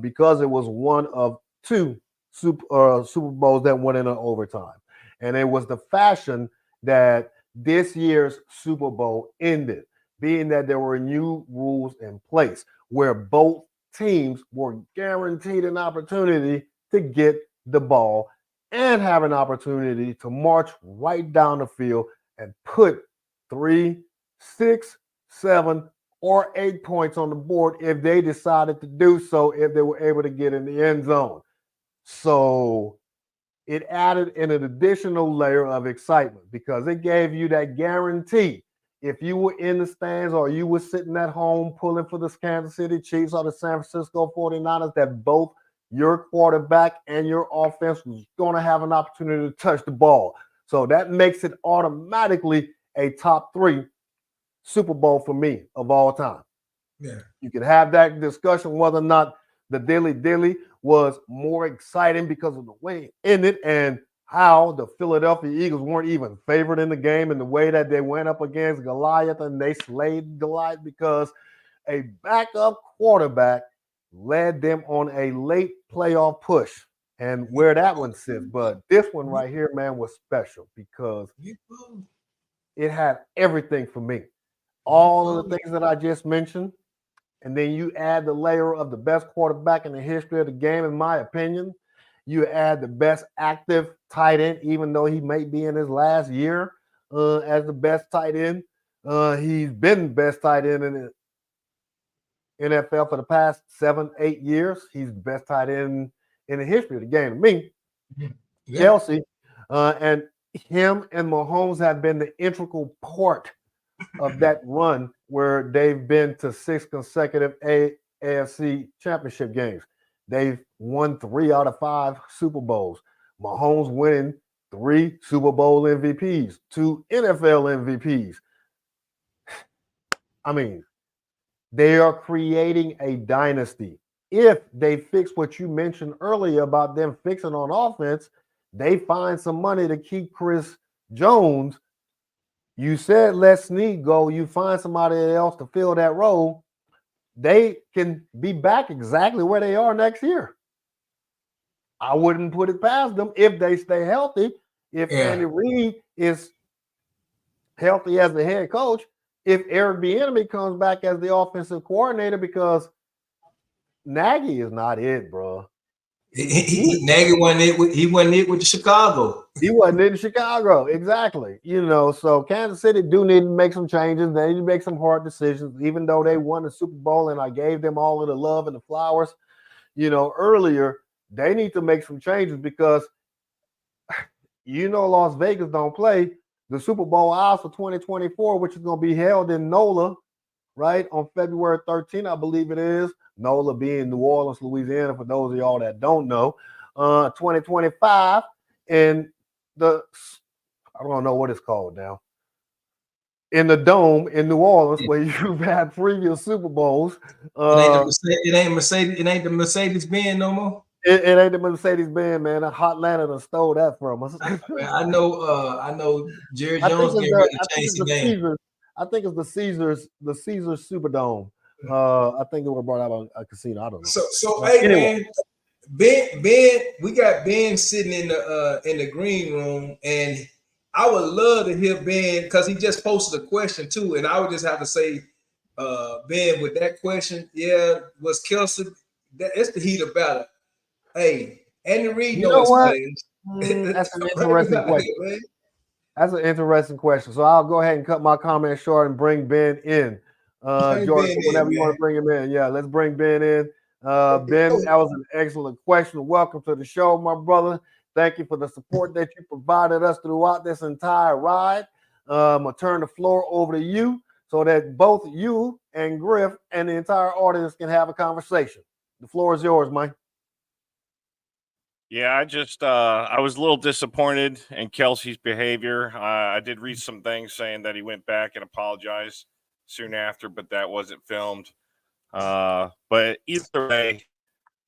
[SPEAKER 1] because it was one of 2 Super Bowls that went in an overtime, and it was the fashion that this year's Super Bowl ended, being that there were new rules in place where both teams were guaranteed an opportunity to get the ball and have an opportunity to march right down the field and put 3, 6, 7, or 8 points on the board if they decided to do so, if they were able to get in the end zone. So it added an additional layer of excitement because it gave you that guarantee. If you were in the stands or you were sitting at home pulling for the Kansas City Chiefs or the San Francisco 49ers, that both your quarterback and your offense was going to have an opportunity to touch the ball. So that makes it automatically a top 3 Super Bowl for me of all time.
[SPEAKER 2] Yeah.
[SPEAKER 1] You could have that discussion whether or not the dilly was more exciting because of the way it ended and how the Philadelphia Eagles weren't even favored in the game and the way that they went up against Goliath and they slayed Goliath because a backup quarterback led them on a late playoff push and where that one sits. But this one right here, man, was special because it had everything for me. All of the things that I just mentioned, and then you add the layer of the best quarterback in the history of the game, in my opinion. You add the best active tight end, even though he may be in his last year as the best tight end. He's been the best tight end in the NFL for the past 7-8 years. He's the best tight end in the history of the game to me. Kelsey and him and Mahomes have been the integral part of that run where they've been to 6 consecutive AFC championship games. They've won 3 out of 5 Super Bowls. Mahomes winning 3 Super Bowl MVPs, 2 NFL MVPs. I mean, they are creating a dynasty. If they fix what you mentioned earlier about them fixing on offense, they find some money to keep Chris Jones. You said let Snead go. You find somebody else to fill that role. They can be back exactly where they are next year. I wouldn't put it past them if they stay healthy. If Andy Reid is healthy as the head coach, if Eric Bieniemy comes back as the offensive coordinator, because Nagy is not it, bro.
[SPEAKER 2] Nagy wasn't it. He wasn't it with the Chicago.
[SPEAKER 1] He wasn't in Chicago, exactly. So Kansas City do need to make some changes. They need to make some hard decisions. Even though they won the Super Bowl and I gave them all of the love and the flowers, earlier, they need to make some changes because Las Vegas don't play the Super Bowl odds for 2024, which is going to be held in NOLA, right, on February 13th, I believe it is. NOLA being New Orleans, Louisiana, for those of y'all that don't know. 2025, and I don't know what it's called now. In the Dome in New Orleans, where you've had previous Super Bowls.
[SPEAKER 2] It ain't the Mercedes Benz no more.
[SPEAKER 1] It ain't the Mercedes Benz, man. Hotlanta done stole that from us.
[SPEAKER 2] I know Jerry Jones getting ready to change the game.
[SPEAKER 1] Caesars, I think it's the Caesars Superdome. I think it was brought out by a casino. I don't know.
[SPEAKER 2] So hey, anyway. Man, Ben, we got Ben sitting in the green room, and I would love to hear Ben because he just posted a question too, and I would just have to say, Ben, with that question, was Kelsey? It's the heat of battle. Hey, Andy Reid knows players.
[SPEAKER 1] That's an interesting question. That's an interesting question. So I'll go ahead and cut my comment short and bring Ben in. Jordan, whenever you want to bring him in, let's bring Ben in. Ben, that was an excellent question. Welcome to the show, my brother. Thank you for the support that you provided us throughout this entire ride. I'm going to turn the floor over to you so that both you and Griff and the entire audience can have a conversation. The floor is yours, Mike.
[SPEAKER 3] Yeah, I was a little disappointed in Kelsey's behavior. I did read some things saying that he went back and apologized soon after, but that wasn't filmed. But either way,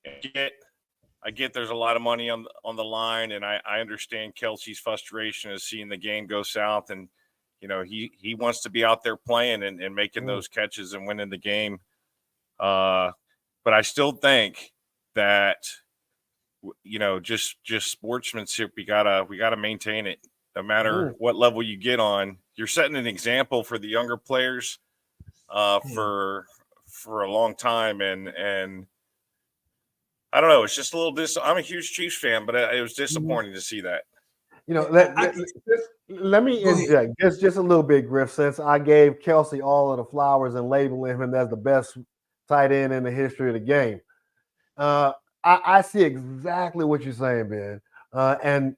[SPEAKER 3] I get there's a lot of money on the line, and I understand Kelsey's frustration is seeing the game go south, and he wants to be out there playing and making those catches and winning the game. But I still think that just sportsmanship, we gotta maintain it no matter what level you get on. You're setting an example for the younger players for a long time, and I don't know. It's just a little I'm a huge Chiefs fan, but it was disappointing to see that.
[SPEAKER 1] Let me interject just a little bit, Griff, since I gave Kelsey all of the flowers and labeling him as the best tight end in the history of the game. I see exactly what you're saying, Ben. And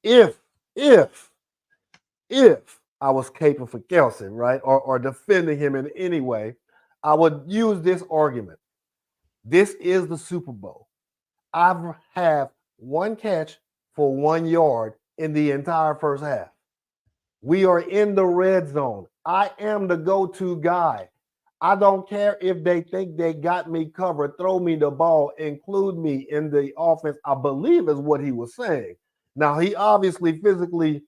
[SPEAKER 1] if I was caping for Kelsey, right, or defending him in any way, I would use this argument. This is the Super Bowl. I have one catch for 1 yard in the entire first half. We are in the red zone. I am the go-to guy. I don't care if they think they got me covered, throw me the ball, include me in the offense, I believe is what he was saying. Now, he obviously physically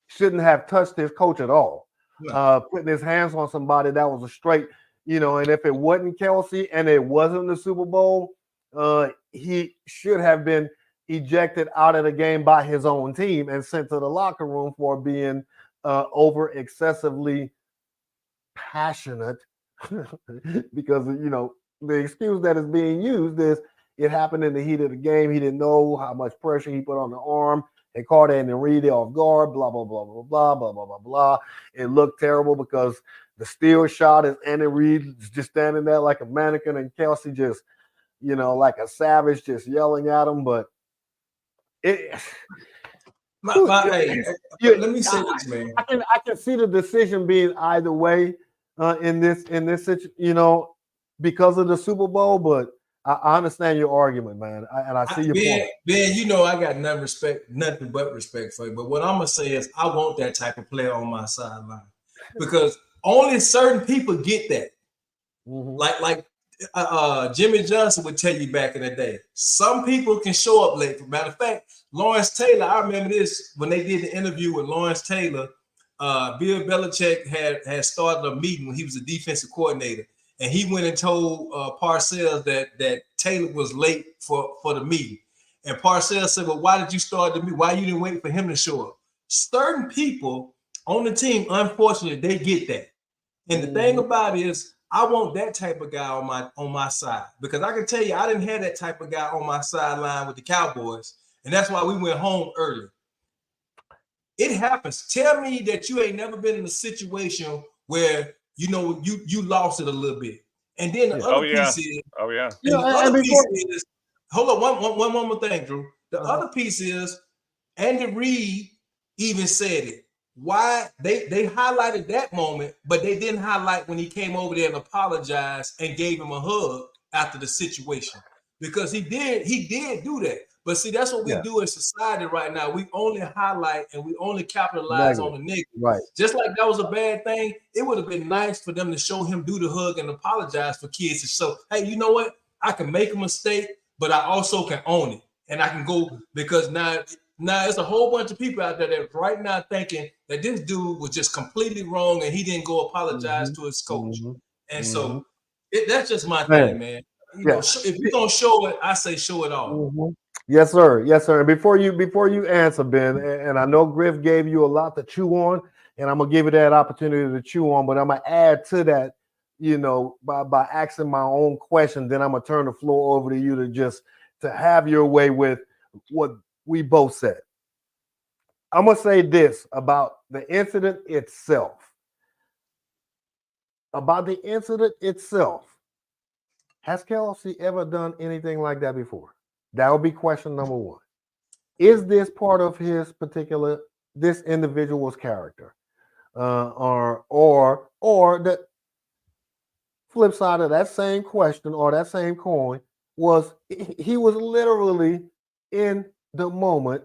[SPEAKER 1] shouldn't have touched his coach at all. Putting his hands on somebody, that was a straight, and if it wasn't Kelsey and it wasn't the Super Bowl, he should have been ejected out of the game by his own team and sent to the locker room for being over excessively passionate. Because the excuse that is being used is it happened in the heat of the game. He didn't know how much pressure he put on the arm. They caught Andy Reid off guard. Blah blah blah blah blah blah blah blah blah. It looked terrible because the steal shot is Andy Reid just standing there like a mannequin, and Kelsey just like a savage, just yelling at him. But it.
[SPEAKER 2] Let me say this, man.
[SPEAKER 1] I can see the decision being either way. In this because of the Super Bowl, but I understand your argument, man, and I see your point.
[SPEAKER 2] Ben, I got nothing but respect for you. But what I'm gonna say is, I want that type of player on my sideline because only certain people get that. Like Jimmy Johnson would tell you back in the day. Some people can show up late. Matter of fact, Lawrence Taylor, I remember this when they did the interview with Lawrence Taylor. Bill Belichick had started a meeting when he was a defensive coordinator, and he went and told Parcells that Taylor was late for the meeting. And Parcells said, "Well, why did you start the meeting? Why you didn't wait for him to show up?" Certain people on the team, unfortunately, they get that. And the thing about it is, I want that type of guy on my side, because I can tell you, I didn't have that type of guy on my sideline with the Cowboys, and that's why we went home early. It happens. Tell me that you ain't never been in a situation where you lost it a little bit. And then the other piece is hold on, one more thing, Drew. The other piece is Andy Reid even said it. Why they highlighted that moment, but they didn't highlight when he came over there and apologized and gave him a hug after the situation. Because he did do that. But see, that's what we do in society right now. We only highlight and we only capitalize on the negative.
[SPEAKER 1] Right.
[SPEAKER 2] Just like that was a bad thing, it would have been nice for them to show him do the hug and apologize for kids to show, hey, you know what? I can make a mistake, but I also can own it. And I can go because now it's a whole bunch of people out there that right now thinking that this dude was just completely wrong and he didn't go apologize to his coach. And so that's just my thing, man. You know, if you're gonna show it, I say show it all.
[SPEAKER 1] Yes, sir. Yes, sir. And before you answer, Ben, and I know Griff gave you a lot to chew on, and I'm gonna give you that opportunity to chew on, but I'm gonna add to that, you know, by asking my own question. Then I'm gonna turn the floor over to you to have your way with what we both said. I'm gonna say this about the incident itself. About the incident itself. Has Kelsey ever done anything like that before? That would be question number one. Is this part of this individual's character? Or the flip side of that same question or that same coin was he was literally in the moment,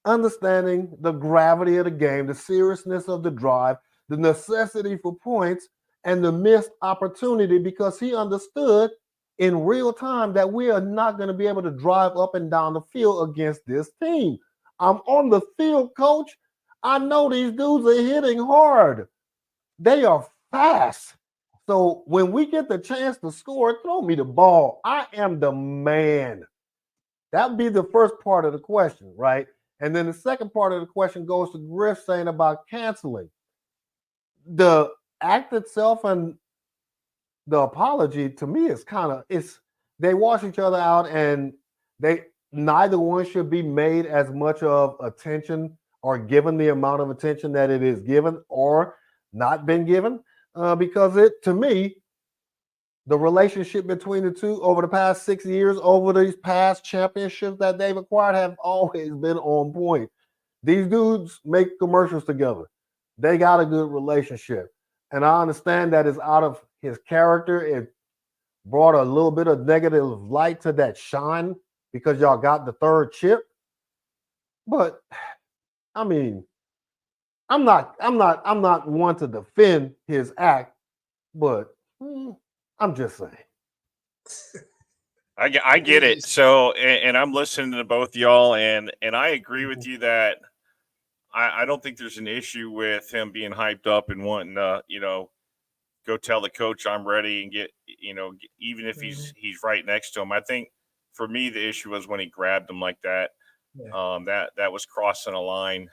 [SPEAKER 1] understanding the gravity of the game, the seriousness of the drive, the necessity for points, and the missed opportunity because he understood in real time that we are not going to be able to drive up and down the field against this team. I'm on the field, coach. I know these dudes are hitting hard. They are fast. So when we get the chance to score, throw me the ball. I am the man. That would be the first part of the question, right? And then the second part of the question goes to Griff saying about canceling. The act itself and the apology to me is they wash each other out and neither one should be made as much of attention or given the amount of attention that it is given or not been given because to me, the relationship between the two over the past 6 years, over these past championships that they've acquired have always been on point. These dudes make commercials together. They got a good relationship. And I understand that is out of his character. It brought a little bit of negative light to that shine because y'all got the third chip. But I mean, I'm not one to defend his act, but I'm just saying.
[SPEAKER 3] I get it. So, and I'm listening to both y'all, and I agree with you that I don't think there's an issue with him being hyped up and wanting to, go tell the coach I'm ready and get, even if he's right next to him. I think for me the issue was when he grabbed him like that. Yeah. That was crossing a line.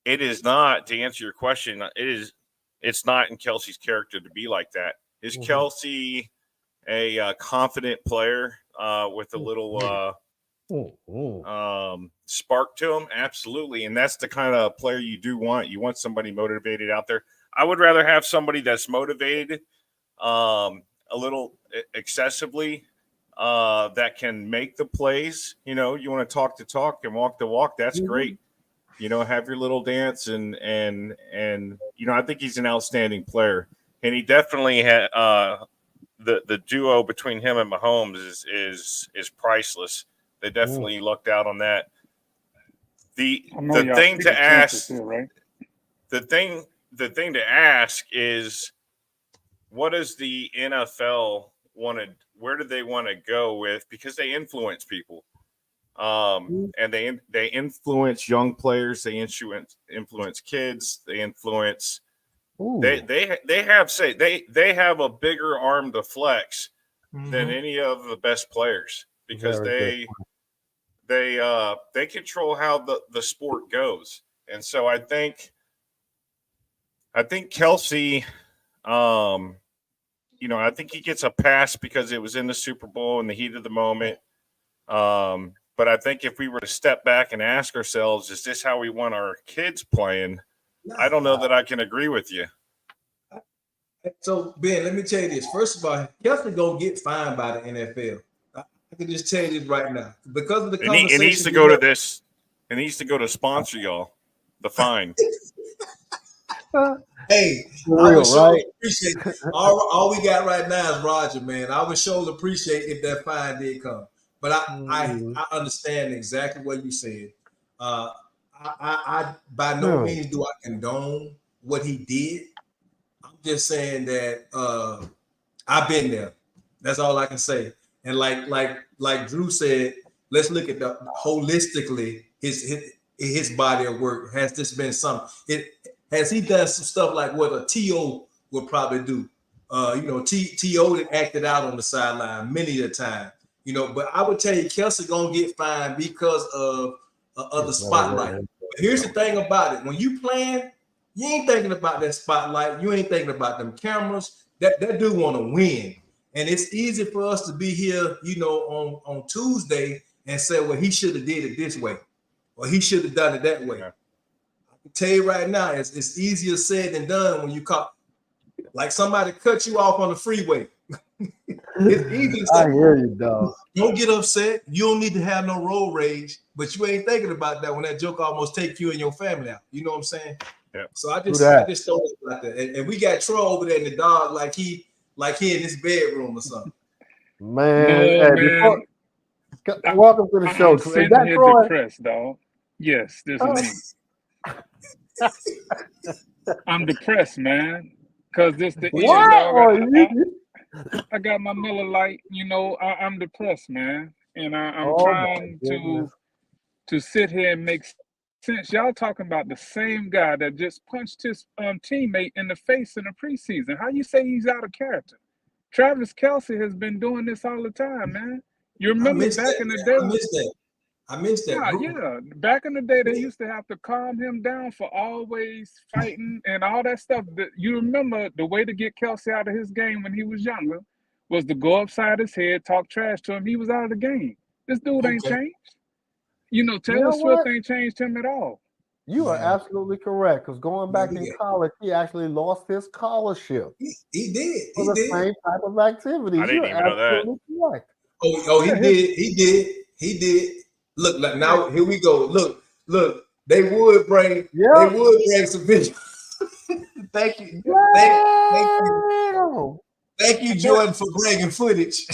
[SPEAKER 3] It is not, to answer your question, it's not in Kelsey's character to be like that. Is Kelsey a confident player with a little spark to him? Absolutely. And that's the kind of player you do want. You want somebody motivated out there. I would rather have somebody that's motivated a little excessively that can make the plays. You want to talk the talk and walk the walk. That's great. Have your little dance and I think he's an outstanding player. And he definitely had the duo between him and Mahomes is priceless. They definitely lucked out on that. The thing to ask, right? The thing to ask is, what does the NFL wanted? Where do they want to go with? Because they influence people, and they influence young players. They influence kids. They influence. They have a bigger arm to flex than any of the best players because they control how the sport goes. And so I think Kelsey, I think he gets a pass because it was in the Super Bowl in the heat of the moment. But I think if we were to step back and ask ourselves, is this how we want our kids playing? I don't know that I can agree with you.
[SPEAKER 2] So, Ben, let me tell you this. First of all, Kelsey gonna get fined by the NFL. I I can just tell you this right now. Because of the
[SPEAKER 3] It
[SPEAKER 2] conversation.
[SPEAKER 3] needs to go to this. It needs to go to sponsor y'all. The fine.
[SPEAKER 2] Hey,
[SPEAKER 1] For
[SPEAKER 2] I
[SPEAKER 1] real,
[SPEAKER 2] would surely
[SPEAKER 1] right?
[SPEAKER 2] appreciate all we got right now is Roger, man. I would surely appreciate if that fine did come. But I understand exactly what you said. I by no means do I condone what he did. I'm just saying that I've been there. That's all I can say. And like Drew said, let's look at the holistically his body of work. Has this been something? Has he done some stuff like what a T.O. would probably do? T.O. acted out on the sideline many a time. But I would tell you, Kelsey gonna get fined because of the spotlight. But here's the thing about it: when you playing, you ain't thinking about that spotlight. You ain't thinking about them cameras. That dude want to win, and it's easy for us to be here, on Tuesday and say, well, he should have did it this way, or he should have done it that way. Yeah. I can tell you right now, it's easier said than done when you caught, like somebody cut you off on the freeway. It's easy to say,
[SPEAKER 1] I hear you, dog.
[SPEAKER 2] Don't get upset. You don't need to have no road rage, but you ain't thinking about that when that joke almost take you and your family out. You know what I'm saying? Yeah. So I just throw it like that. And we got Troy over there in the dog like he in his bedroom or something.
[SPEAKER 1] Man, welcome to the show.
[SPEAKER 4] I'm sitting here Troy? Depressed, dog. Yes, this is me. I'm depressed, man. Because this the end, dog. I got my Miller Lite. I'm depressed, man. And I'm trying to sit here and make sense. Y'all talking about the same guy that just punched his teammate in the face in the preseason. How you say he's out of character? Travis Kelce has been doing this all the time, man. You remember back in the day?
[SPEAKER 2] I missed that.
[SPEAKER 4] Yeah. Back in the day, they used to have to calm him down for always fighting and all that stuff. You remember the way to get Kelce out of his game when he was younger was to go upside his head, talk trash to him. He was out of the game. This dude ain't changed. Taylor Swift ain't changed him at all.
[SPEAKER 1] You are absolutely correct. Because going back in college, he actually lost his scholarship.
[SPEAKER 2] He did.
[SPEAKER 1] For the same type of activities.
[SPEAKER 3] I didn't even know that.
[SPEAKER 1] Correct.
[SPEAKER 2] He did. Look, now here we go. Look. They would bring some video. Thank you. Thank you, Jordan, for bringing footage.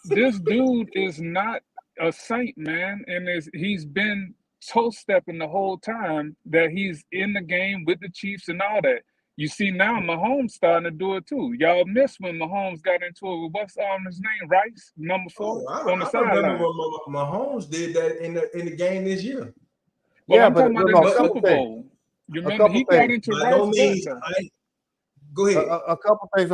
[SPEAKER 4] This dude is not a saint, man, and he's been toe-stepping the whole time that he's in the game with the Chiefs and all that. You see now Mahomes starting to do it too. Y'all missed when Mahomes got into it with what's his name, Rice, number 4 on the sideline. I remember
[SPEAKER 2] when Mahomes did that in the game this year.
[SPEAKER 4] Well, I'm talking about in the Super Bowl. You remember he got into Rice.
[SPEAKER 2] Go ahead.
[SPEAKER 1] A couple things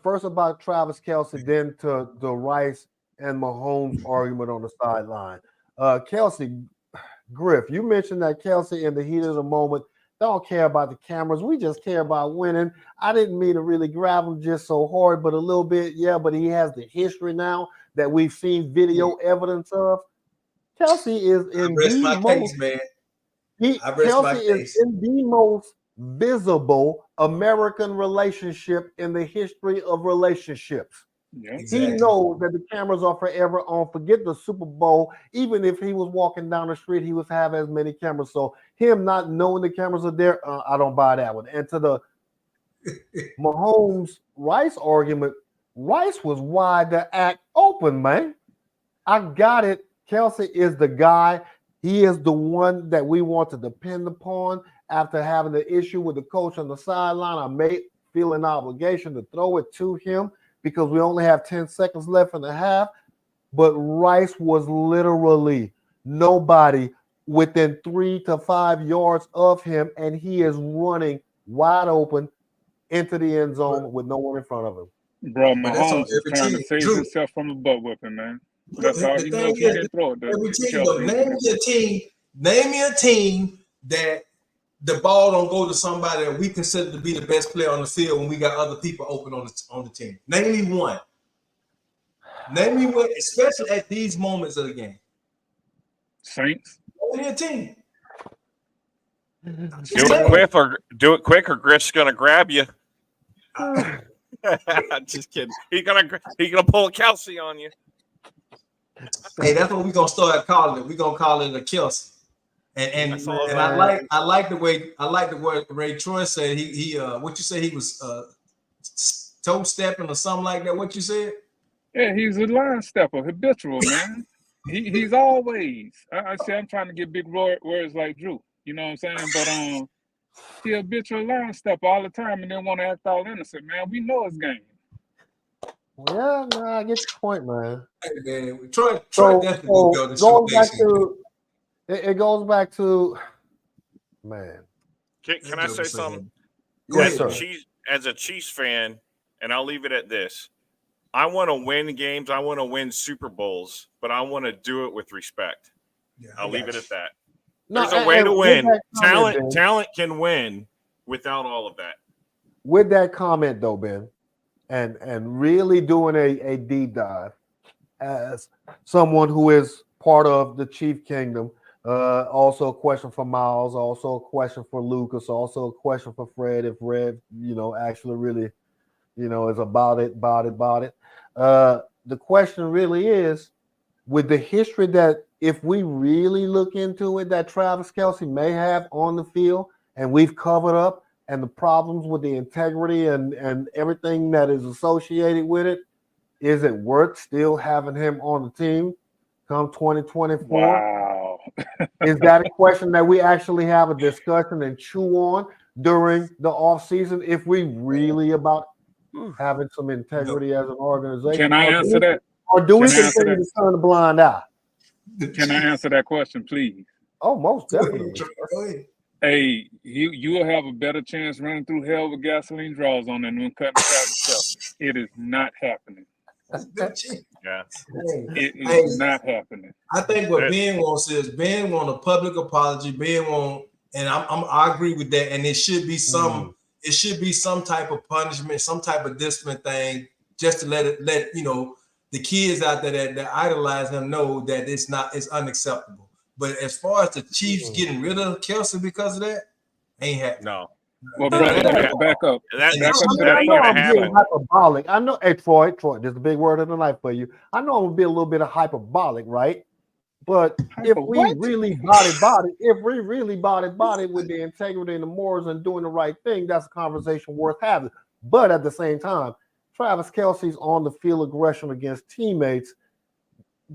[SPEAKER 1] first about Travis Kelce, then to the Rice and Mahomes argument on the sideline. Kelce, Griff, you mentioned that Kelce in the heat of the moment don't care about the cameras. We just care about winning. I didn't mean to really grab him just so hard, but a little bit, yeah. But he has the history now that we've seen video evidence of. Kelce is in the most, man. Kelce is in the most visible American relationship in the history of relationships. Yeah, exactly. He knows that the cameras are forever on. Forget the Super Bowl. Even if he was walking down the street, he would have as many cameras. So him not knowing the cameras are there, I don't buy that one. And to the Mahomes-Rice argument, Rice was wide to act open, man. I got it. Kelce is the guy. He is the one that we want to depend upon. After having the issue with the coach on the sideline, I may feel an obligation to throw it to him, because we only have 10 seconds left in the half. But Rice was literally nobody within 3 to 5 yards of him, and he is running wide open into the end zone with no one in front of him.
[SPEAKER 4] Bro, Mahomes is trying to save himself from a butt whipping, man. That's all he knows. He can throw it.
[SPEAKER 2] Name me a team that the ball don't go to somebody that we consider to be the best player on the field when we got other people open on the team. Name me one. Name me one, especially at these moments of the game.
[SPEAKER 4] Saints.
[SPEAKER 2] Name me a team.
[SPEAKER 3] Do it quick, or Griff's gonna grab you. Just kidding. He's gonna pull a Kelce on you.
[SPEAKER 2] Hey, that's what we're gonna start calling it. We're gonna call it a Kelsey. And I like the way Ray Troy said he what you say he was toe stepping or something like that. What you said?
[SPEAKER 4] Yeah, he's a line stepper, habitual, man. He's always. I say I'm trying to get big words like Drew. You know what I'm saying? But he habitual line stepper all the time, and then want to act all innocent, man. We know his game.
[SPEAKER 1] Yeah, no, I get your point, man.
[SPEAKER 2] Hey, man, Troy definitely
[SPEAKER 1] so
[SPEAKER 2] go to show
[SPEAKER 1] it goes back to man.
[SPEAKER 3] Can I say something?
[SPEAKER 2] Yes, sir.
[SPEAKER 3] As a Chiefs fan, and I'll leave it at this. I want to win games. I want to win Super Bowls, but I want to do it with respect. Yeah, I'll leave it at that. There's a way to win. Talent can win without all of that.
[SPEAKER 1] With that comment, though, Ben, and really doing a deep dive as someone who is part of the Chief Kingdom. Also a question for Miles, also a question for Lucas, also a question for Fred, if Red, actually really, is about it. The question really is, with the history that if we really look into it, that Travis Kelce may have on the field, and we've covered up, and the problems with the integrity and everything that is associated with it, is it worth still having him on the team come 2024?
[SPEAKER 4] Wow.
[SPEAKER 1] Is that a question that we actually have a discussion and chew on during the offseason if we really about having some integrity as an organization?
[SPEAKER 4] Can I answer that?
[SPEAKER 1] Or do we continue to turn a blind eye?
[SPEAKER 4] Can I answer that question, please?
[SPEAKER 1] Oh, most definitely.
[SPEAKER 2] Go ahead.
[SPEAKER 4] Hey, you will have a better chance running through hell with gasoline draws on than when cutting Travis Kelce. It is not happening.
[SPEAKER 3] Yeah.
[SPEAKER 4] It is not happening.
[SPEAKER 2] I think what Ben wants is Ben want a public apology. Ben want, and I agree with that. And it should be some type of punishment, some type of discipline thing, just to let the kids out there that idolize him know that it's unacceptable. But as far as the Chiefs getting rid of Kelce because of that, ain't happening.
[SPEAKER 3] No.
[SPEAKER 4] Well, brother, back up.
[SPEAKER 3] That's
[SPEAKER 1] I'm being hyperbolic. I know, hey, Troy, there's a big word of the night for you. I know I'm gonna be a little bit of hyperbolic, right? But if we really body with the integrity and the morals and doing the right thing, that's a conversation worth having. But at the same time, Travis Kelce's on the field aggression against teammates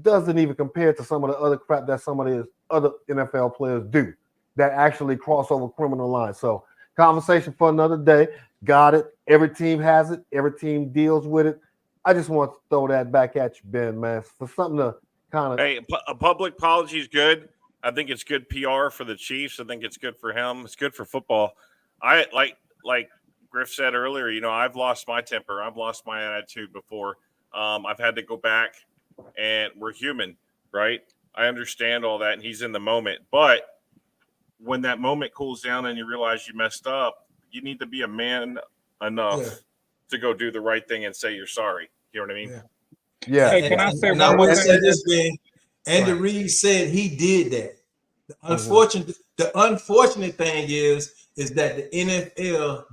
[SPEAKER 1] doesn't even compare to some of the other crap that some of the other NFL players do that actually cross over criminal lines. So conversation for another day. Got it. Every team has it. Every team deals with it. I just want to throw that back at you, Ben, man, for something to kind of.
[SPEAKER 3] Hey, a public apology is good. I think it's good PR for the Chiefs. I think it's good for him. It's good for football. I like Griff said earlier. I've lost my temper. I've lost my attitude before. I've had to go back, and we're human, right? I understand all that, and he's in the moment, but when that moment cools down and you realize you messed up, you need to be a man enough to go do the right thing and say you're sorry. You know what I mean?
[SPEAKER 1] Yeah.
[SPEAKER 4] Hey, can I say
[SPEAKER 2] one more thing? Andy Reid said he did that. The unfortunate thing is that the NFL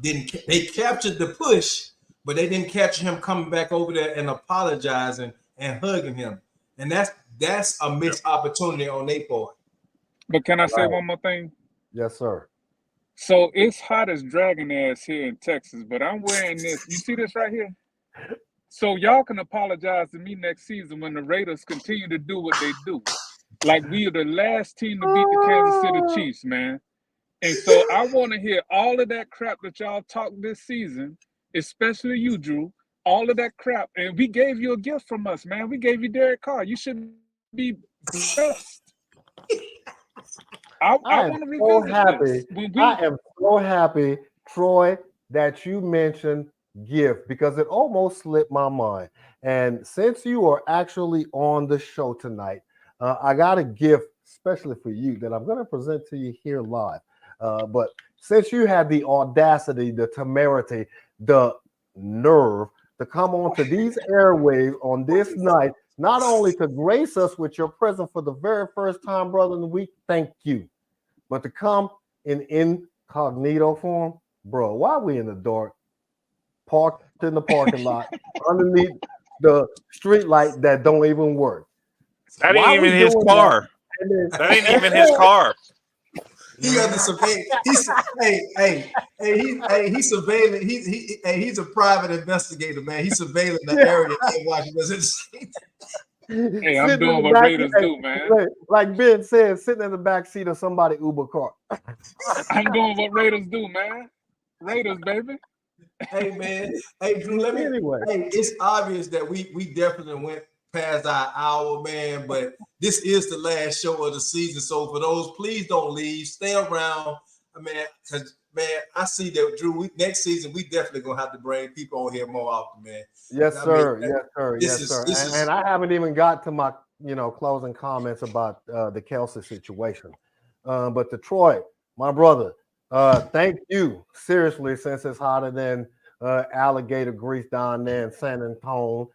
[SPEAKER 2] they captured the push, but they didn't capture him coming back over there and apologizing and hugging him. And that's a missed opportunity on their part.
[SPEAKER 4] But can I say one more thing?
[SPEAKER 1] Yes, sir.
[SPEAKER 4] So it's hot as dragon ass here in Texas, but I'm wearing this. You see this right here? So y'all can apologize to me next season when the Raiders continue to do what they do. Like we are the last team to beat the Kansas City Chiefs, man. And so I want to hear all of that crap that y'all talked this season, especially you, Drew, all of that crap. And we gave you a gift from us, man. We gave you Derek Carr. You should be blessed. I want to revisit this.
[SPEAKER 1] I am so happy, Troy, that you mentioned gift because it almost slipped my mind. And since you are actually on the show tonight, I got a gift especially for you that I'm going to present to you here live. But since you had the audacity, the temerity, the nerve to come onto these airwaves on this night, not only to grace us with your presence for the very first time, brother, in the week, thank you. But to come in incognito form, bro, why we in the dark, parked in the parking lot, underneath the street light that don't even work?
[SPEAKER 3] That
[SPEAKER 1] Why
[SPEAKER 3] ain't
[SPEAKER 1] we
[SPEAKER 3] even his
[SPEAKER 1] doing
[SPEAKER 3] car.
[SPEAKER 1] that?
[SPEAKER 3] That ain't even his car.
[SPEAKER 2] He got the survey. He's he's surveilling. He's a private investigator, man. He's surveilling the area and watching what's
[SPEAKER 4] Hey, I'm
[SPEAKER 1] Sitting in
[SPEAKER 4] doing
[SPEAKER 1] the
[SPEAKER 4] what
[SPEAKER 1] back,
[SPEAKER 4] Raiders do, man.
[SPEAKER 1] like Ben said, sitting in the back seat of somebody Uber car.
[SPEAKER 4] I'm doing what Raiders do, man. Raiders, baby.
[SPEAKER 2] Hey man, hey Drew, let me.
[SPEAKER 1] Anyway.
[SPEAKER 2] Hey, it's obvious that we definitely went past our hour, man. But this is the last show of the season, so for those, please don't leave. Stay around, man. Cause man, I see that Drew. Next season, we definitely gonna have to bring people on here more often, man.
[SPEAKER 1] Yes, sir. Yes, sir. And I haven't even got to my closing comments about the Kelsey situation. But Detroit, my brother, thank you seriously, since it's hotter than alligator grease down there in San Antonio,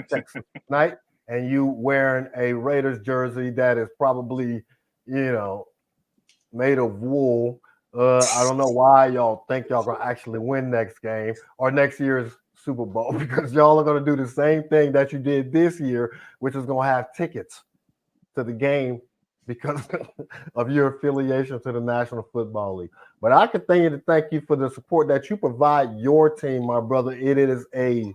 [SPEAKER 1] Texas tonight, and you wearing a Raiders jersey that is probably made of wool. I don't know why y'all think y'all gonna actually win next game or next year's Super Bowl, because y'all are gonna do the same thing that you did this year, which is gonna have tickets to the game because of your affiliation to the National Football League. But I continue to thank you for the support that you provide your team, my brother. It is a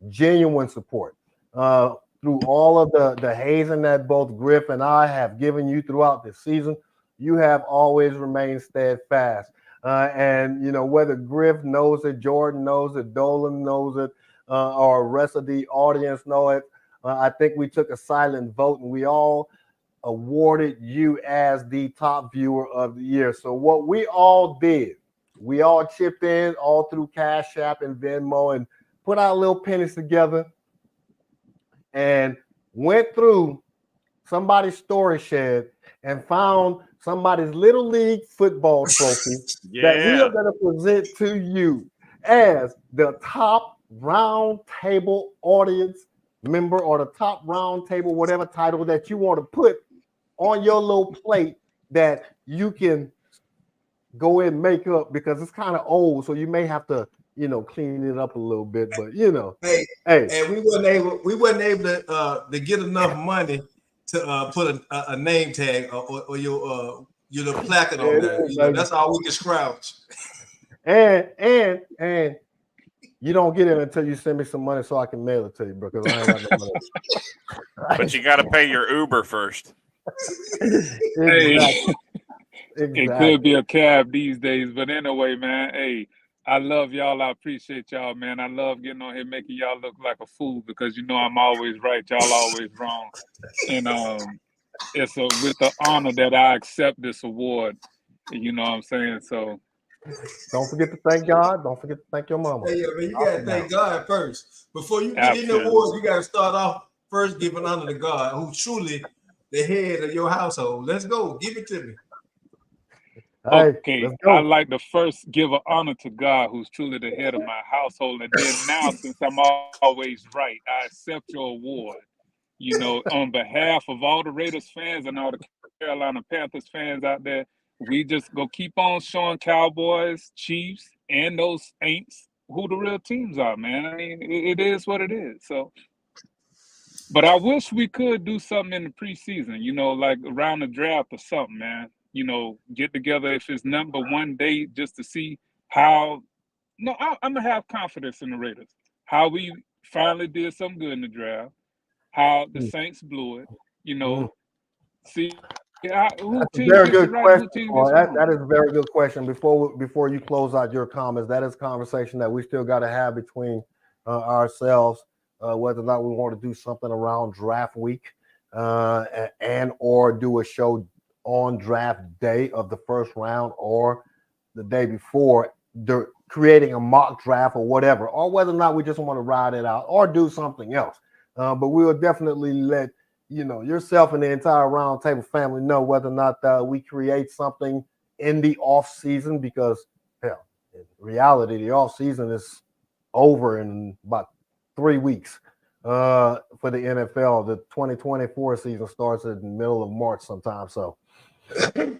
[SPEAKER 1] genuine support. Through all of the hazing that both Griff and I have given you throughout the season, you have always remained steadfast. And whether Griff knows it, Jordan knows it, Dolan knows it, or the rest of the audience know it, I think we took a silent vote and we all awarded you as the top viewer of the year. So what we all did, we all chipped in all through Cash App and Venmo and put our little pennies together and went through somebody's story shed and found somebody's little league football trophy that we are going to present to you as the top round table audience member, or the top round table, whatever title that you want to put on your little plate that you can go in and make up, because it's kind of old, so you may have to clean it up a little bit, but
[SPEAKER 2] hey, and we wasn't able to get enough money to put a name tag or your little placard on there. That's all we can scrounge.
[SPEAKER 1] And you don't get it until you send me some money so I can mail it to you, because I ain't got no money.
[SPEAKER 3] But you got to pay your Uber first.
[SPEAKER 1] Exactly.
[SPEAKER 4] It could be a cab these days, but anyway, man. Hey, I love y'all. I appreciate y'all, man. I love getting on here making y'all look like a fool, because I'm always right, y'all always wrong. And it's with the honor that I accept this award. You know what I'm saying? So
[SPEAKER 1] don't forget to thank God. Don't forget to thank your mama.
[SPEAKER 2] Hey, man, you gotta thank God first. Before you get in the awards, you gotta start off first giving honor to God, who's truly the head of your household. Let's go. Give it to me.
[SPEAKER 4] Okay, I like to first give an honor to God, who's truly the head of my household, and then now, since I'm always right, I accept your award. On behalf of all the Raiders fans and all the Carolina Panthers fans out there, we just go keep on showing Cowboys, Chiefs, and those Saints who the real teams are, man. I mean, it is what it is. So, but I wish we could do something in the preseason, like around the draft or something, man. Get together if it's number one date, just to see how. No, I'm gonna have confidence in the Raiders. How we finally did something good in the draft. How the Saints blew it. See who team gets it right, who team gets it wrong.
[SPEAKER 1] That is a very good question. Before you close out your comments, that is a conversation that we still got to have between ourselves, whether or not we want to do something around draft week and or do a show on draft day of the first round, or the day before, creating a mock draft or whatever, or whether or not we just want to ride it out or do something else. But we will definitely let yourself and the entire Roundtable family know whether or not we create something in the off season, because hell, in reality, the off season is over in about 3 weeks for the NFL. The 2024 season starts in the middle of March sometime. So,
[SPEAKER 3] hey,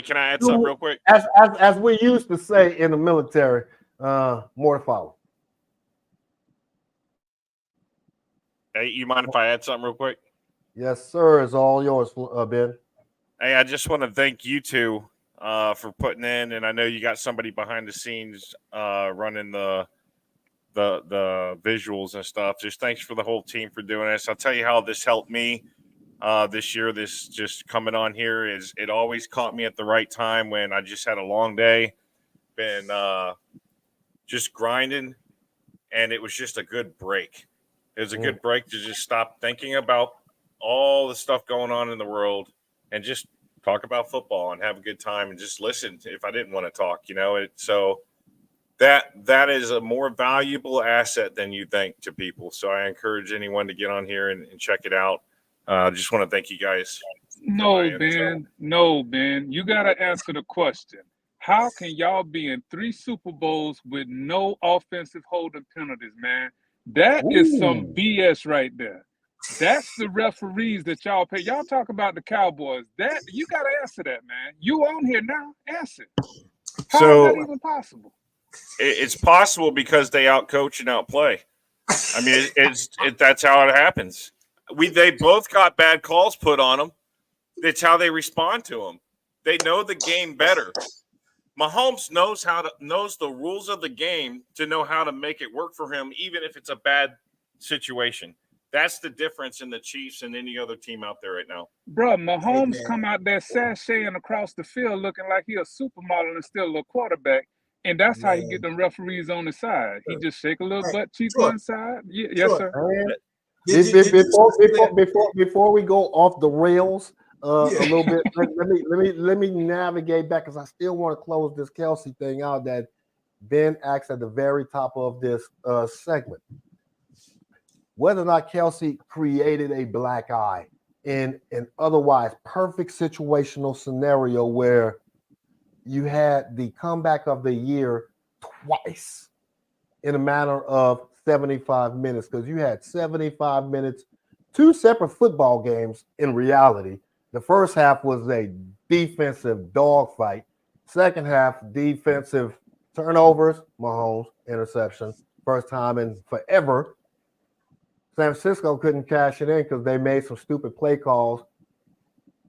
[SPEAKER 3] can I add something real quick?
[SPEAKER 1] As we used to say in the military, more to follow.
[SPEAKER 3] Hey, you mind if I add something real quick?
[SPEAKER 1] Yes, sir. It's all yours, Ben.
[SPEAKER 3] Hey, I just want to thank you two for putting in, and I know you got somebody behind the scenes running the visuals and stuff. Just thanks for the whole team for doing this. I'll tell you how this helped me this year. This just coming on here is it always caught me at the right time when I just had a long day, been just grinding, and it was just a good break. It was a good break to just stop thinking about all the stuff going on in the world and just talk about football and have a good time and just listen if I didn't want to talk, so that is a more valuable asset than you think to people. So I encourage anyone to get on here and check it out. Just want to thank you guys.
[SPEAKER 4] No, Ben, you got to answer the question. How can y'all be in 3 Super Bowls with no offensive holding penalties, man? That is some BS right there. That's the referees that y'all pay. Y'all talk about the Cowboys. That you got to answer that, man. You on here now? Answer. How is that even possible?
[SPEAKER 3] It's possible because they outcoach and outplay. I mean, that's how it happens. They both got bad calls put on them. It's how they respond to them. They know the game better. Mahomes knows the rules of the game to know how to make it work for him, even if it's a bad situation. That's the difference in the Chiefs and any other team out there right now.
[SPEAKER 4] Bro, Mahomes come out there sashaying across the field looking like he a supermodel and still a quarterback, and that's how he get them referees on the side. He just shake a little butt cheek one side. Yes, sir.
[SPEAKER 1] Before we go off the rails a little bit, let me navigate back because I still want to close this Kelsey thing out that Ben asked at the very top of this segment. Whether or not Kelsey created a black eye in an otherwise perfect situational scenario where you had the comeback of the year twice in a matter of 75 minutes, because you had 75 minutes, 2 separate football games in reality. The first half was a defensive dogfight. Second half, defensive turnovers, Mahomes, interceptions. First time in forever. San Francisco couldn't cash it in because they made some stupid play calls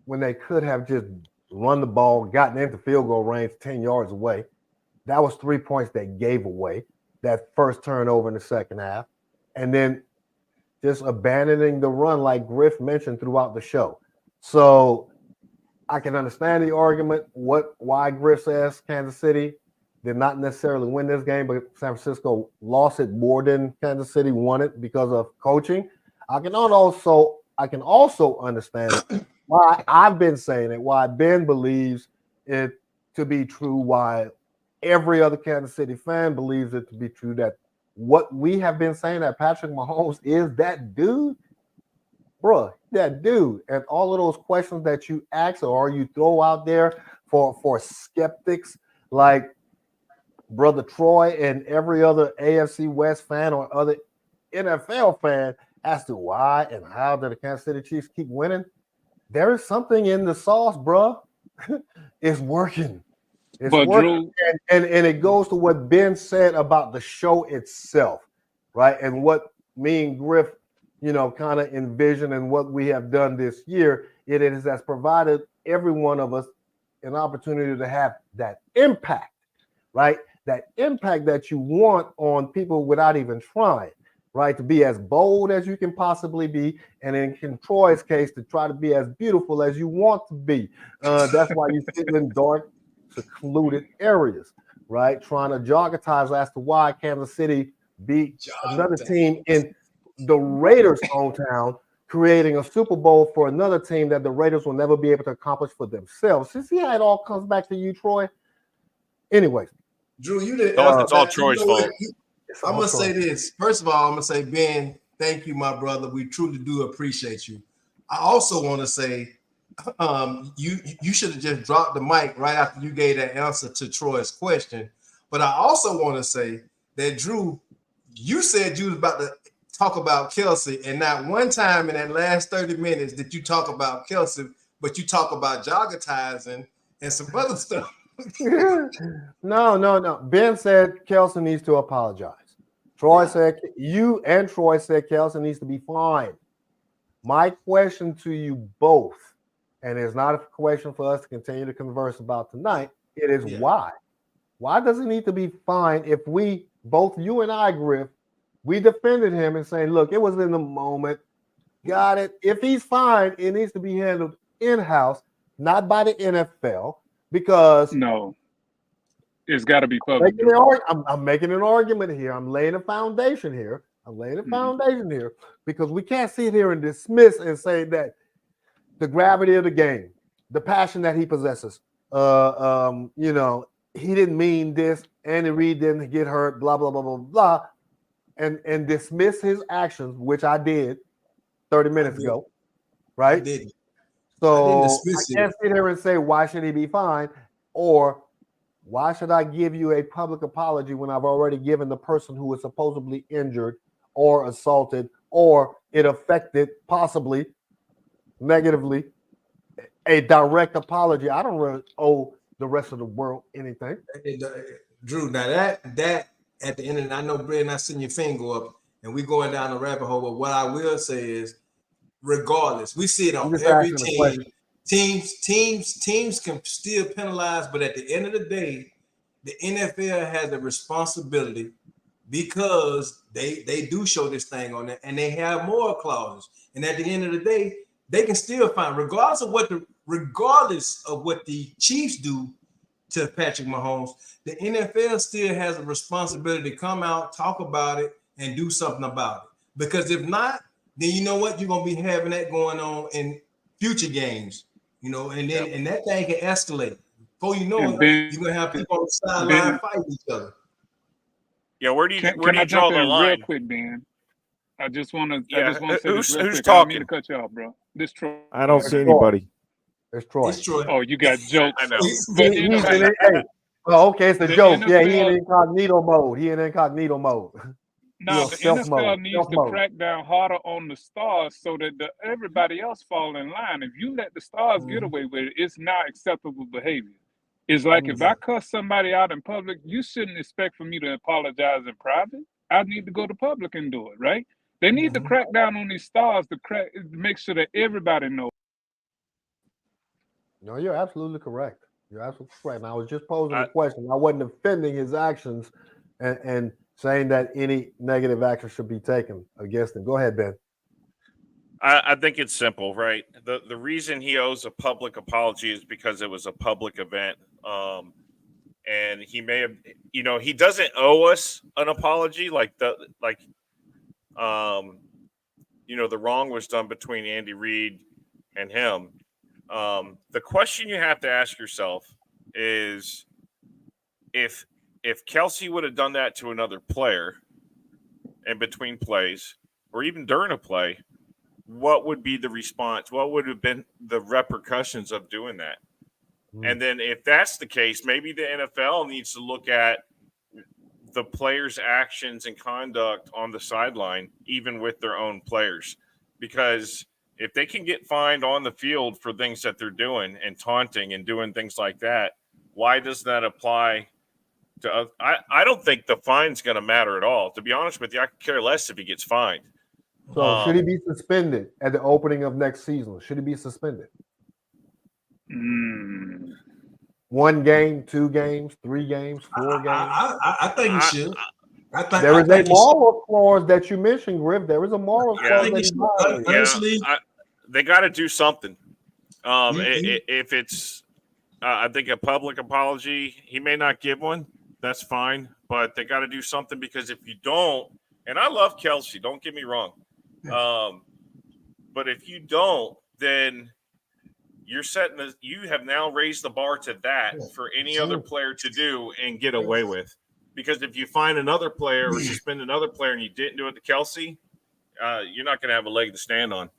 [SPEAKER 1] when they could have just run the ball, gotten into field goal range 10 yards away. That was 3 points they gave away, that first turnover in the second half. And then just abandoning the run like Griff mentioned throughout the show. So I can understand the argument why Griff says Kansas City did not necessarily win this game, but San Francisco lost it more than Kansas City won it because of coaching. I can also understand why I've been saying it, why Ben believes it to be true, why every other Kansas City fan believes it to be true, that what we have been saying, that Patrick Mahomes is that dude, bruh, that dude. And all of those questions that you ask or you throw out there for skeptics like Brother Troy and every other AFC West fan or other NFL fan as to why and how did the Kansas City Chiefs keep winning, there is something in the sauce, bro. It's working. It's working. Drew, and it goes to what Ben said about the show itself, right? And what me and Griff, kind of envision and what we have done this year. It has provided every one of us an opportunity to have that impact, right? That impact that you want on people without even trying, right? To be as bold as you can possibly be, and in Troy's case, to try to be as beautiful as you want to be. That's why you sit in dark, secluded areas, right? Trying to jogatize as to why Kansas City beat another team in the Raiders' hometown, creating a Super Bowl for another team that the Raiders will never be able to accomplish for themselves. You see how it all comes back to you, Troy? Anyways.
[SPEAKER 2] Drew, you didn't.
[SPEAKER 3] It's all Troy's fault.
[SPEAKER 2] I'm gonna say this. First of all, I'm gonna say, Ben, thank you, my brother. We truly do appreciate you. I also want to say, you should have just dropped the mic right after you gave that answer to Troy's question. But I also want to say that, Drew, you said you was about to talk about Kelsey, and not one time in that last 30 minutes did you talk about Kelsey, but you talk about jogatizing and some other stuff.
[SPEAKER 1] No. Ben said Kelsey needs to apologize. Troy said you and Troy said Kelce needs to be fined. My question to you both, and it's not a question for us to continue to converse about tonight, it is why. Why does he need to be fined if we, both you and I, Griff, we defended him and saying, look, it was in the moment. Got it. If he's fined, it needs to be handled in-house, not by the NFL, because
[SPEAKER 4] no, it's got to be public.
[SPEAKER 1] I'm making an argument here. I'm laying a foundation here. Because we can't sit here and dismiss and say that the gravity of the game, the passion that he possesses, you know, he didn't mean this, Andy Reid didn't get hurt, blah, blah, blah, blah, blah, and dismiss his actions, which I did 30 minutes ago, right? So I can't sit here and say, why should he be fined? Or why should I give you a public apology when I've already given the person who was supposedly injured or assaulted or it affected possibly negatively a direct apology? I don't really owe the rest of the world anything.
[SPEAKER 2] Drew, now that at the end of I know, Brad, I seen your finger go up and we going down the rabbit hole, but what I will say is, regardless, we see it on every team. Teams can still penalize, but at the end of the day, the NFL has a responsibility because they do show this thing on it and they have more clauses. And at the end of the day, they can still find, regardless of what the Chiefs do to Patrick Mahomes, the NFL still has a responsibility to come out, talk about it, and do something about it. Because if not, then you know what? You're gonna be having that going on in future games, you know, and then and that thing can escalate. Before you know it, you're gonna have people on the sideline fighting each other.
[SPEAKER 3] Yeah, where do you draw the line?
[SPEAKER 4] Real quick, Ben. I just want to say this real quick.
[SPEAKER 3] Talking?
[SPEAKER 4] I don't mean to cut you off, bro. This Troy.
[SPEAKER 5] I don't see anybody.
[SPEAKER 1] It's Troy.
[SPEAKER 2] It's Troy.
[SPEAKER 4] Oh, you got jokes.
[SPEAKER 3] I know.
[SPEAKER 1] Okay, it's the joke.
[SPEAKER 4] NFL,
[SPEAKER 1] yeah, he in incognito mode.
[SPEAKER 4] No, the NFL needs to crack down harder on the stars so that everybody else fall in line. If you let the stars get away with it, it's not acceptable behavior. It's like if I cuss somebody out in public, you shouldn't expect for me to apologize in private. I need to go to public and do it, right? They need to crack down on these stars to make sure that everybody knows.
[SPEAKER 1] No, you're absolutely correct. You're absolutely correct. And I was just posing a question. I wasn't defending his actions and saying that any negative action should be taken against him. Go ahead, Ben.
[SPEAKER 3] I think it's simple, right? The reason he owes a public apology is because it was a public event. And he may have, you know, he doesn't owe us an apology you know, the wrong was done between Andy Reid and him. The question you have to ask yourself is if Kelce would have done that to another player in between plays or even during a play, what would be the response? What would have been the repercussions of doing that? And then if that's the case, maybe the NFL needs to look at the players' actions and conduct on the sideline, even with their own players. Because if they can get fined on the field for things that they're doing and taunting and doing things like that, why does that apply to I don't think the fine's going to matter at all. To be honest with you, I could care less if he gets fined.
[SPEAKER 1] So should he be suspended at the opening of next season? Should he be suspended? 1 game, 2 games, 3 games, 4 games?
[SPEAKER 2] I think he should.
[SPEAKER 1] There is a moral clause that you mentioned, Griff. There is a moral clause.
[SPEAKER 2] Honestly,
[SPEAKER 3] they got to do something. If it's, I think a public apology, he may not give one. That's fine, but they got to do something because if you don't, and I love Kelce, don't get me wrong, but if you don't, then you're you have now raised the bar to that for any other player to do and get away with. Because if you find another player or suspend another player and you didn't do it to Kelce, you're not going to have a leg to stand on.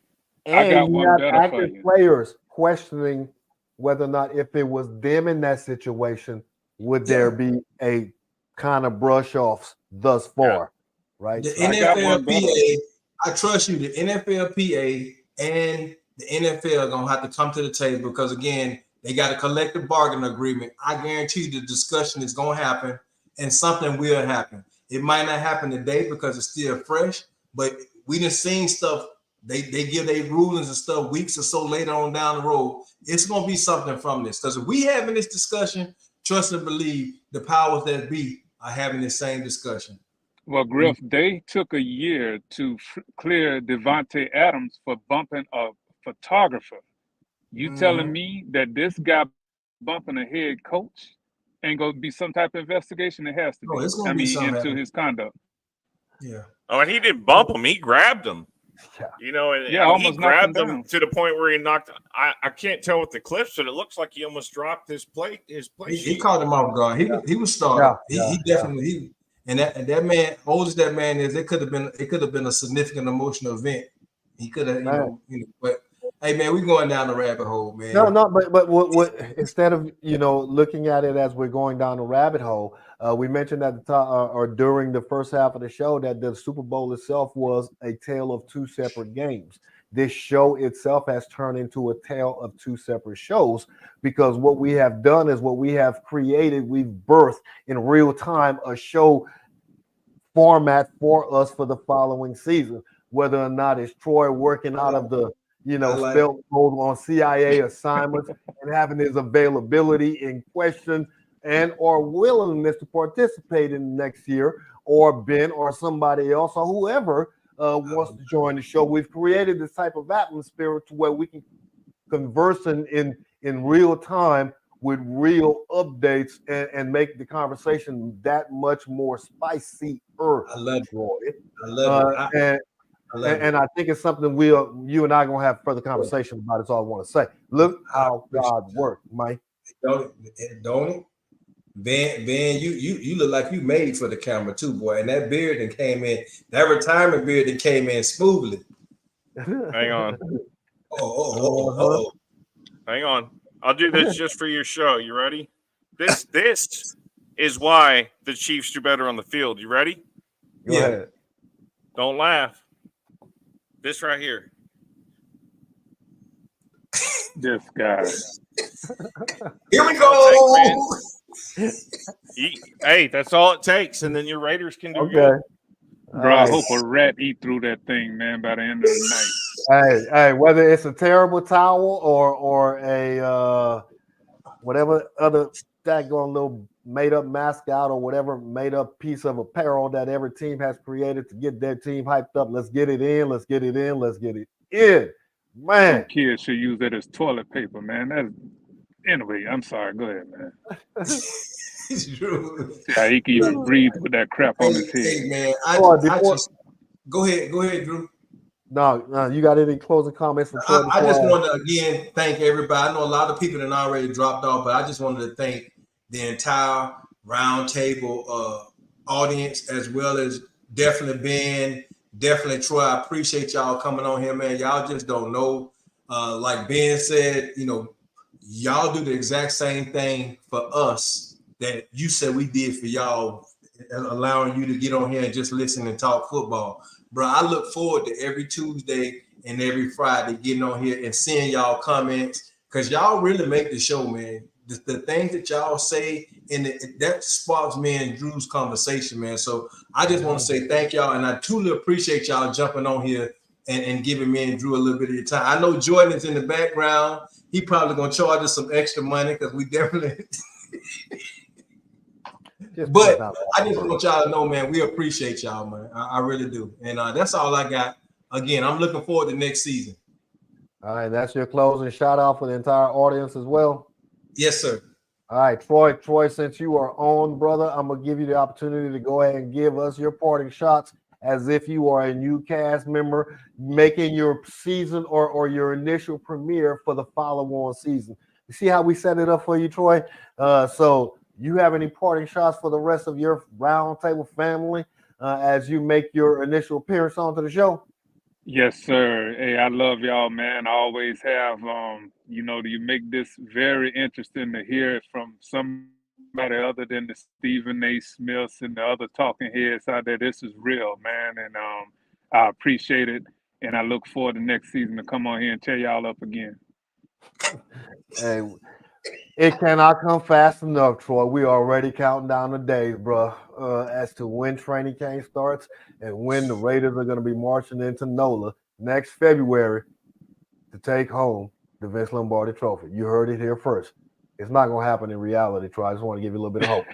[SPEAKER 1] And you have active players questioning whether or not if it was them in that situation, would there be a kind of brush offs thus far, right?
[SPEAKER 2] The NFLPA, I trust you, the NFLPA and the NFL are going to have to come to the table because, again, they got a collective bargaining agreement. I guarantee you the discussion is going to happen and something will happen. It might not happen today because it's still fresh, but we done seen stuff. They give their rulings and stuff weeks or so later on down the road. It's gonna be something from this. Because if we having this discussion, trust and believe the powers that be are having the same discussion.
[SPEAKER 4] Well, Griff, they took a year to clear Devontae Adams for bumping a photographer. You telling me that this guy bumping a head coach ain't gonna be some type of investigation? It has to be.
[SPEAKER 2] It's gonna be something
[SPEAKER 4] into his conduct.
[SPEAKER 2] Yeah.
[SPEAKER 3] Oh, and he didn't bump him; he grabbed him. You know, and I mean, he grabbed him to the point where he knocked. I can't tell with the clips, but it looks like he almost dropped his plate.
[SPEAKER 2] He caught him off guard. He was startled. He definitely and that man, old as that man is, it could have been a significant emotional event. He could have, but hey man, we're going down the rabbit hole, man.
[SPEAKER 1] No, but what instead of looking at it as we're going down the rabbit hole, we mentioned at the top or during the first half of the show that the Super Bowl itself was a tale of two separate games. This show itself has turned into a tale of two separate shows because what we have done is what we have created. We've birthed in real time a show format for us for the following season, whether or not it's Troy working out of the spell mode on CIA assignments and having his availability in question and or willingness to participate in next year, or Ben or somebody else or whoever wants to join the show. We've created this type of atmosphere to where we can converse in real time with real updates and make the conversation that much more spicy.
[SPEAKER 2] I love it. I love it.
[SPEAKER 1] And I think it's something you and I gonna have further conversation about. It's all I want to say. Look how God works, Mike.
[SPEAKER 2] Don't it? Ben, you look like you made for the camera too, boy. And that beard that came in, that retirement beard that came in smoothly.
[SPEAKER 3] Hang on.
[SPEAKER 2] Hang
[SPEAKER 3] on. I'll do this just for your show. You ready? This is why the Chiefs do better on the field. You ready?
[SPEAKER 1] Go ahead.
[SPEAKER 3] Don't laugh. This right here.
[SPEAKER 4] This guy.
[SPEAKER 2] Here we go.
[SPEAKER 3] Hey, that's all it takes, and then your Raiders can do
[SPEAKER 1] good.
[SPEAKER 4] Bro, I hope a rat eat through that thing, man, by the end of the night.
[SPEAKER 1] Hey, whether it's a terrible towel or a whatever other daggone little made up mascot or whatever made up piece of apparel that every team has created to get their team hyped up. Let's get it in. Let's get it in. Let's get it in. Man.
[SPEAKER 4] Some kids should use that as toilet paper, man. Anyway, I'm sorry. Go ahead, man.
[SPEAKER 2] It's true.
[SPEAKER 4] Yeah, he can even breathe with that crap on his head.
[SPEAKER 2] Hey, man. Go ahead, Drew.
[SPEAKER 1] No, you got any closing comments from Troy?
[SPEAKER 2] I just want to again thank everybody. I know a lot of people that already dropped off, but I just wanted to thank the entire roundtable audience, as well as definitely Ben, definitely Troy. I appreciate y'all coming on here, man. Y'all just don't know. Like Ben said, y'all do the exact same thing for us that you said we did for y'all, allowing you to get on here and just listen and talk football. Bro, I look forward to every Tuesday and every Friday getting on here and seeing y'all comments, because y'all really make the show, man. The things that y'all say, and that sparks me and Drew's conversation, man. So I just want to say thank y'all, and I truly appreciate y'all jumping on here and giving me and Drew a little bit of your time. I know Jordan is in the background. He probably going to charge us some extra money because we definitely but I just want y'all to know, man, we appreciate y'all, man. I really do. And that's all I got. Again, I'm looking forward to next season.
[SPEAKER 1] All right, that's your closing shout out for the entire audience as well.
[SPEAKER 2] Yes, sir.
[SPEAKER 1] All right, Troy, since you are on, brother, I'm going to give you the opportunity to go ahead and give us your parting shots as if you are a new cast member making your season or your initial premiere for the follow-on season. You see how we set it up for you, Troy? So you have any parting shots for the rest of your roundtable family as you make your initial appearance onto the show?
[SPEAKER 4] Yes, sir. Hey, I love y'all, man. I always have. You make this very interesting to hear it from somebody other than the Stephen A. Smiths and the other talking heads out there. This is real, man, and I appreciate it. And I look forward to next season to come on here and tear y'all up again.
[SPEAKER 1] Hey, It cannot come fast enough, Troy. We are already counting down the days, bro, as to when training camp starts and when the Raiders are going to be marching into NOLA next February to take home the Vince Lombardi Trophy. You heard it here first. It's not going to happen in reality, Troy. I just want to give you a little bit of hope.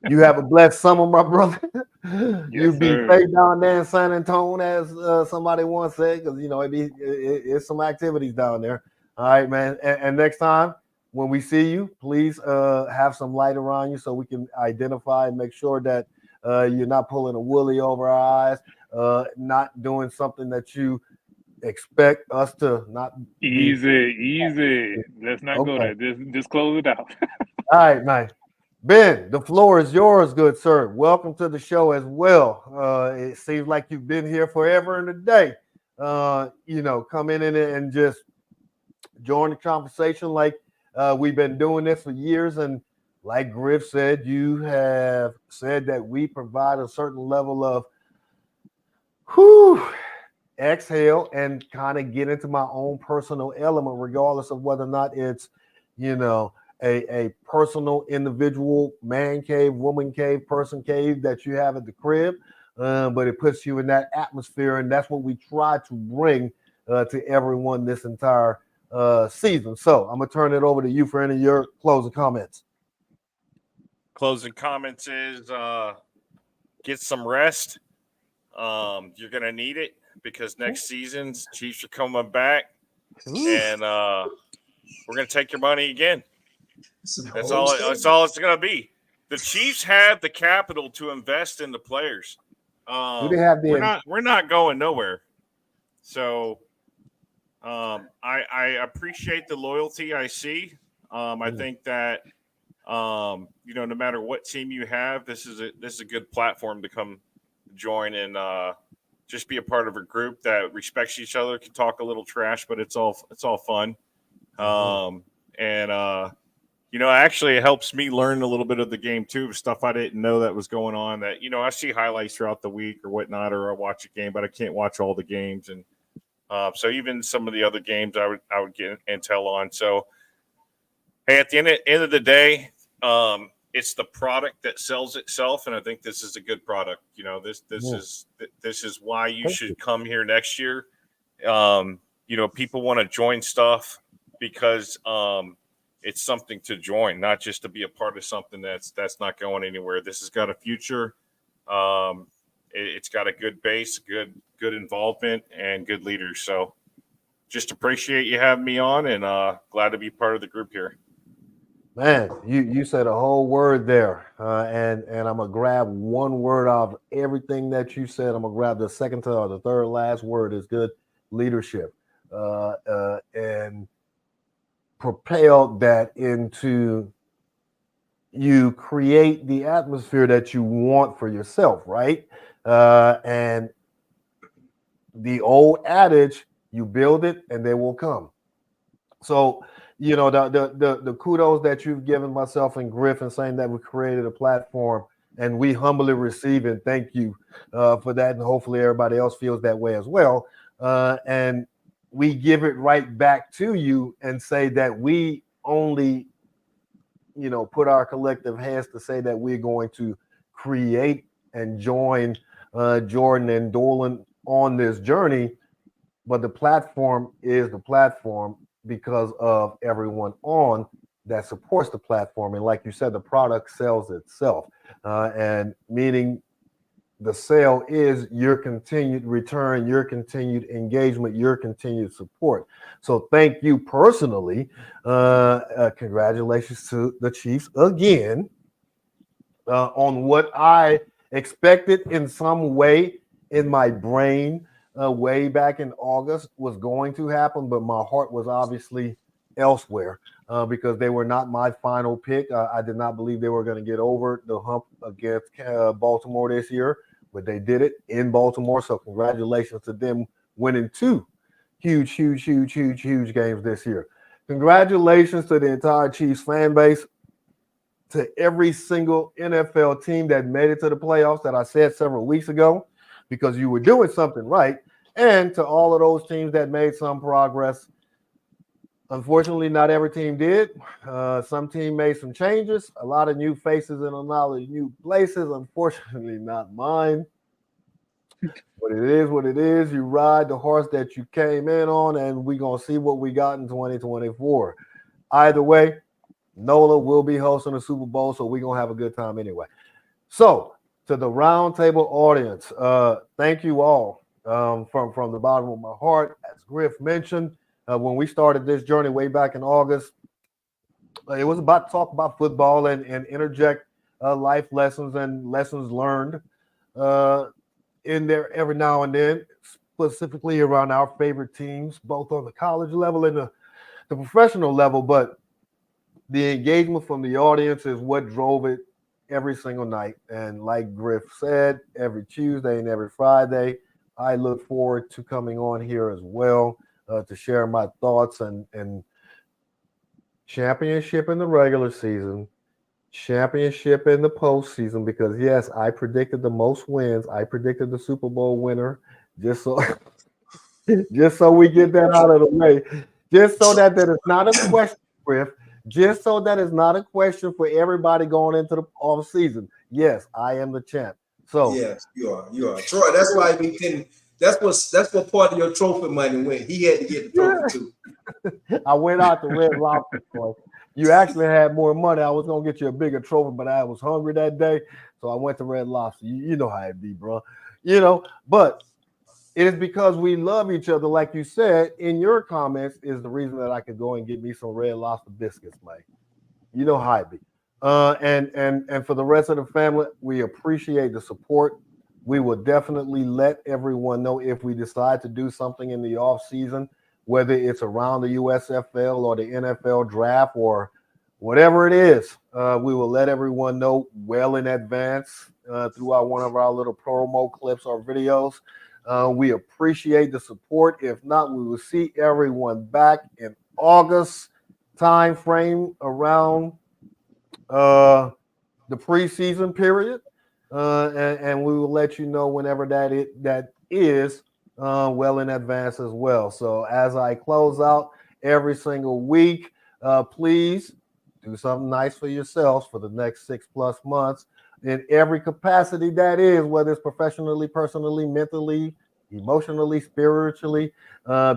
[SPEAKER 1] You have a blessed summer, my brother. You be
[SPEAKER 4] sir.
[SPEAKER 1] safe down there in San Antonio, as somebody once said, because it's some activities down there. All right, man. And next time when we see you, please have some light around you so we can identify and make sure that you're not pulling a woolly over our eyes, not doing something that you expect us to not be.
[SPEAKER 4] Easy. Let's not go
[SPEAKER 1] Okay.
[SPEAKER 4] there. Just close it out.
[SPEAKER 1] All right, man. Ben, the floor is yours, good sir. Welcome to the show as well. It seems like you've been here forever and a day. Come in and just join the conversation like we've been doing this for years. And like Griff said, you have said that we provide a certain level of exhale and kind of get into my own personal element, regardless of whether or not it's, a personal individual man cave, woman cave, person cave that you have at the crib, but it puts you in that atmosphere, and that's what we try to bring to everyone this entire season. So I'm gonna turn it over to you for any of your closing comments.
[SPEAKER 3] Closing comments is get some rest. You're gonna need it because next season's Chiefs are coming back, and we're gonna take your money again. That's all it's going to be. The Chiefs have the capital to invest in the players.
[SPEAKER 1] Do they have
[SPEAKER 3] we're not going nowhere. So I appreciate the loyalty I see. I think that no matter what team you have, this is a good platform to come join and just be a part of a group that respects each other, can talk a little trash, but it's all fun. Actually, it helps me learn a little bit of the game, too, stuff I didn't know that was going on that, I see highlights throughout the week or whatnot, or I watch a game, but I can't watch all the games. And so even some of the other games I would get intel on. So, hey, at the end of the day, it's the product that sells itself. And I think this is a good product. This is why you should come here next year. People want to join stuff because it's something to join, not just to be a part of something that's not going anywhere. This has got a future. It's got a good base, good involvement, and good leaders. So just appreciate you having me on, and glad to be part of the group here.
[SPEAKER 1] Man, you said a whole word there, and I'm gonna grab one word out of everything that you said. I'm gonna grab the second to or the third last word is good leadership, and propel that into you create the atmosphere that you want for yourself, right? And the old adage, you build it and they will come. So, the kudos that you've given myself and Griffin saying that we created a platform and we humbly receive and thank you for that. And hopefully everybody else feels that way as well. And we give it right back to you and say that we only, put our collective hands to say that we're going to create and join Jordan and Dolan on this journey. But the platform is the platform because of everyone on that supports the platform. And like you said, the product sells itself. And meaning the sale is your continued return, your continued engagement, your continued support. So thank you personally. Congratulations to the Chiefs again on what I expected in some way in my brain way back in August was going to happen, but my heart was obviously elsewhere because they were not my final pick. I did not believe they were going to get over the hump against Baltimore this year, but they did it in Baltimore. So congratulations to them winning two huge games this year. Congratulations to the entire Chiefs fan base, to every single NFL team that made it to the playoffs that I said several weeks ago, because you were doing something right, and to all of those teams that made some progress. Unfortunately, not every team did. Some team made some changes, a lot of new faces in a lot of new places. Unfortunately, not mine. But it is what it is. You ride the horse that you came in on, and we're going to see what we got in 2024. Either way, NOLA will be hosting the Super Bowl, so we're going to have a good time anyway. So, to the roundtable audience, thank you all from the bottom of my heart. As Griff mentioned, when we started this journey way back in August, it was about to talk about football and interject life lessons and lessons learned in there every now and then, specifically around our favorite teams, both on the college level and the professional level. But the engagement from the audience is what drove it every single night. And like Griff said, every Tuesday and every Friday, I look forward to coming on here as well to share my thoughts and championship in the regular season, championship in the postseason, because yes, I predicted the most wins. I predicted the Super Bowl winner, just so we get that out of the way, just so that is not a question, Griff. Just so that is not a question for everybody going into the off season. Yes, I am the champ. So
[SPEAKER 2] yes, you are, Troy. That's why we didn't. That's what part of your trophy money went. He had to get the trophy too.
[SPEAKER 1] I went out to Red Lobster. You actually had more money. I was gonna get you a bigger trophy, but I was hungry that day, so I went to Red Lobster. You know how it be, bro. But it is because we love each other, like you said in your comments, is the reason that I could go and get me some Red Lobster biscuits, man. You know how it be. And for the rest of the family, we appreciate the support. We will definitely let everyone know if we decide to do something in the off season, whether it's around the USFL or the NFL draft or whatever it is. We will let everyone know well in advance throughout one of our little promo clips or videos. We appreciate the support. If not, we will see everyone back in August time frame around the preseason period, and we will let you know whenever that is well in advance as well. So as I close out every single week, please do something nice for yourselves for the next 6+ months in every capacity that is, whether it's professionally, personally, mentally, emotionally, spiritually,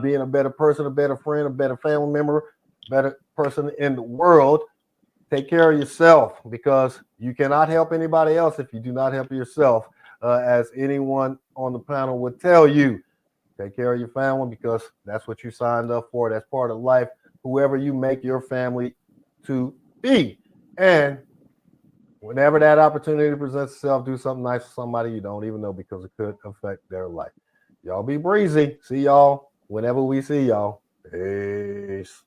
[SPEAKER 1] being a better person, a better friend, a better family member, better person in the world. Take care of yourself, because you cannot help anybody else if you do not help yourself. As anyone on the panel would tell you, take care of your family, because that's what you signed up for. That's part of life, whoever you make your family to be. And whenever that opportunity presents itself, do something nice for somebody you don't even know, because it could affect their life. Y'all be breezy. See y'all whenever we see y'all. Peace.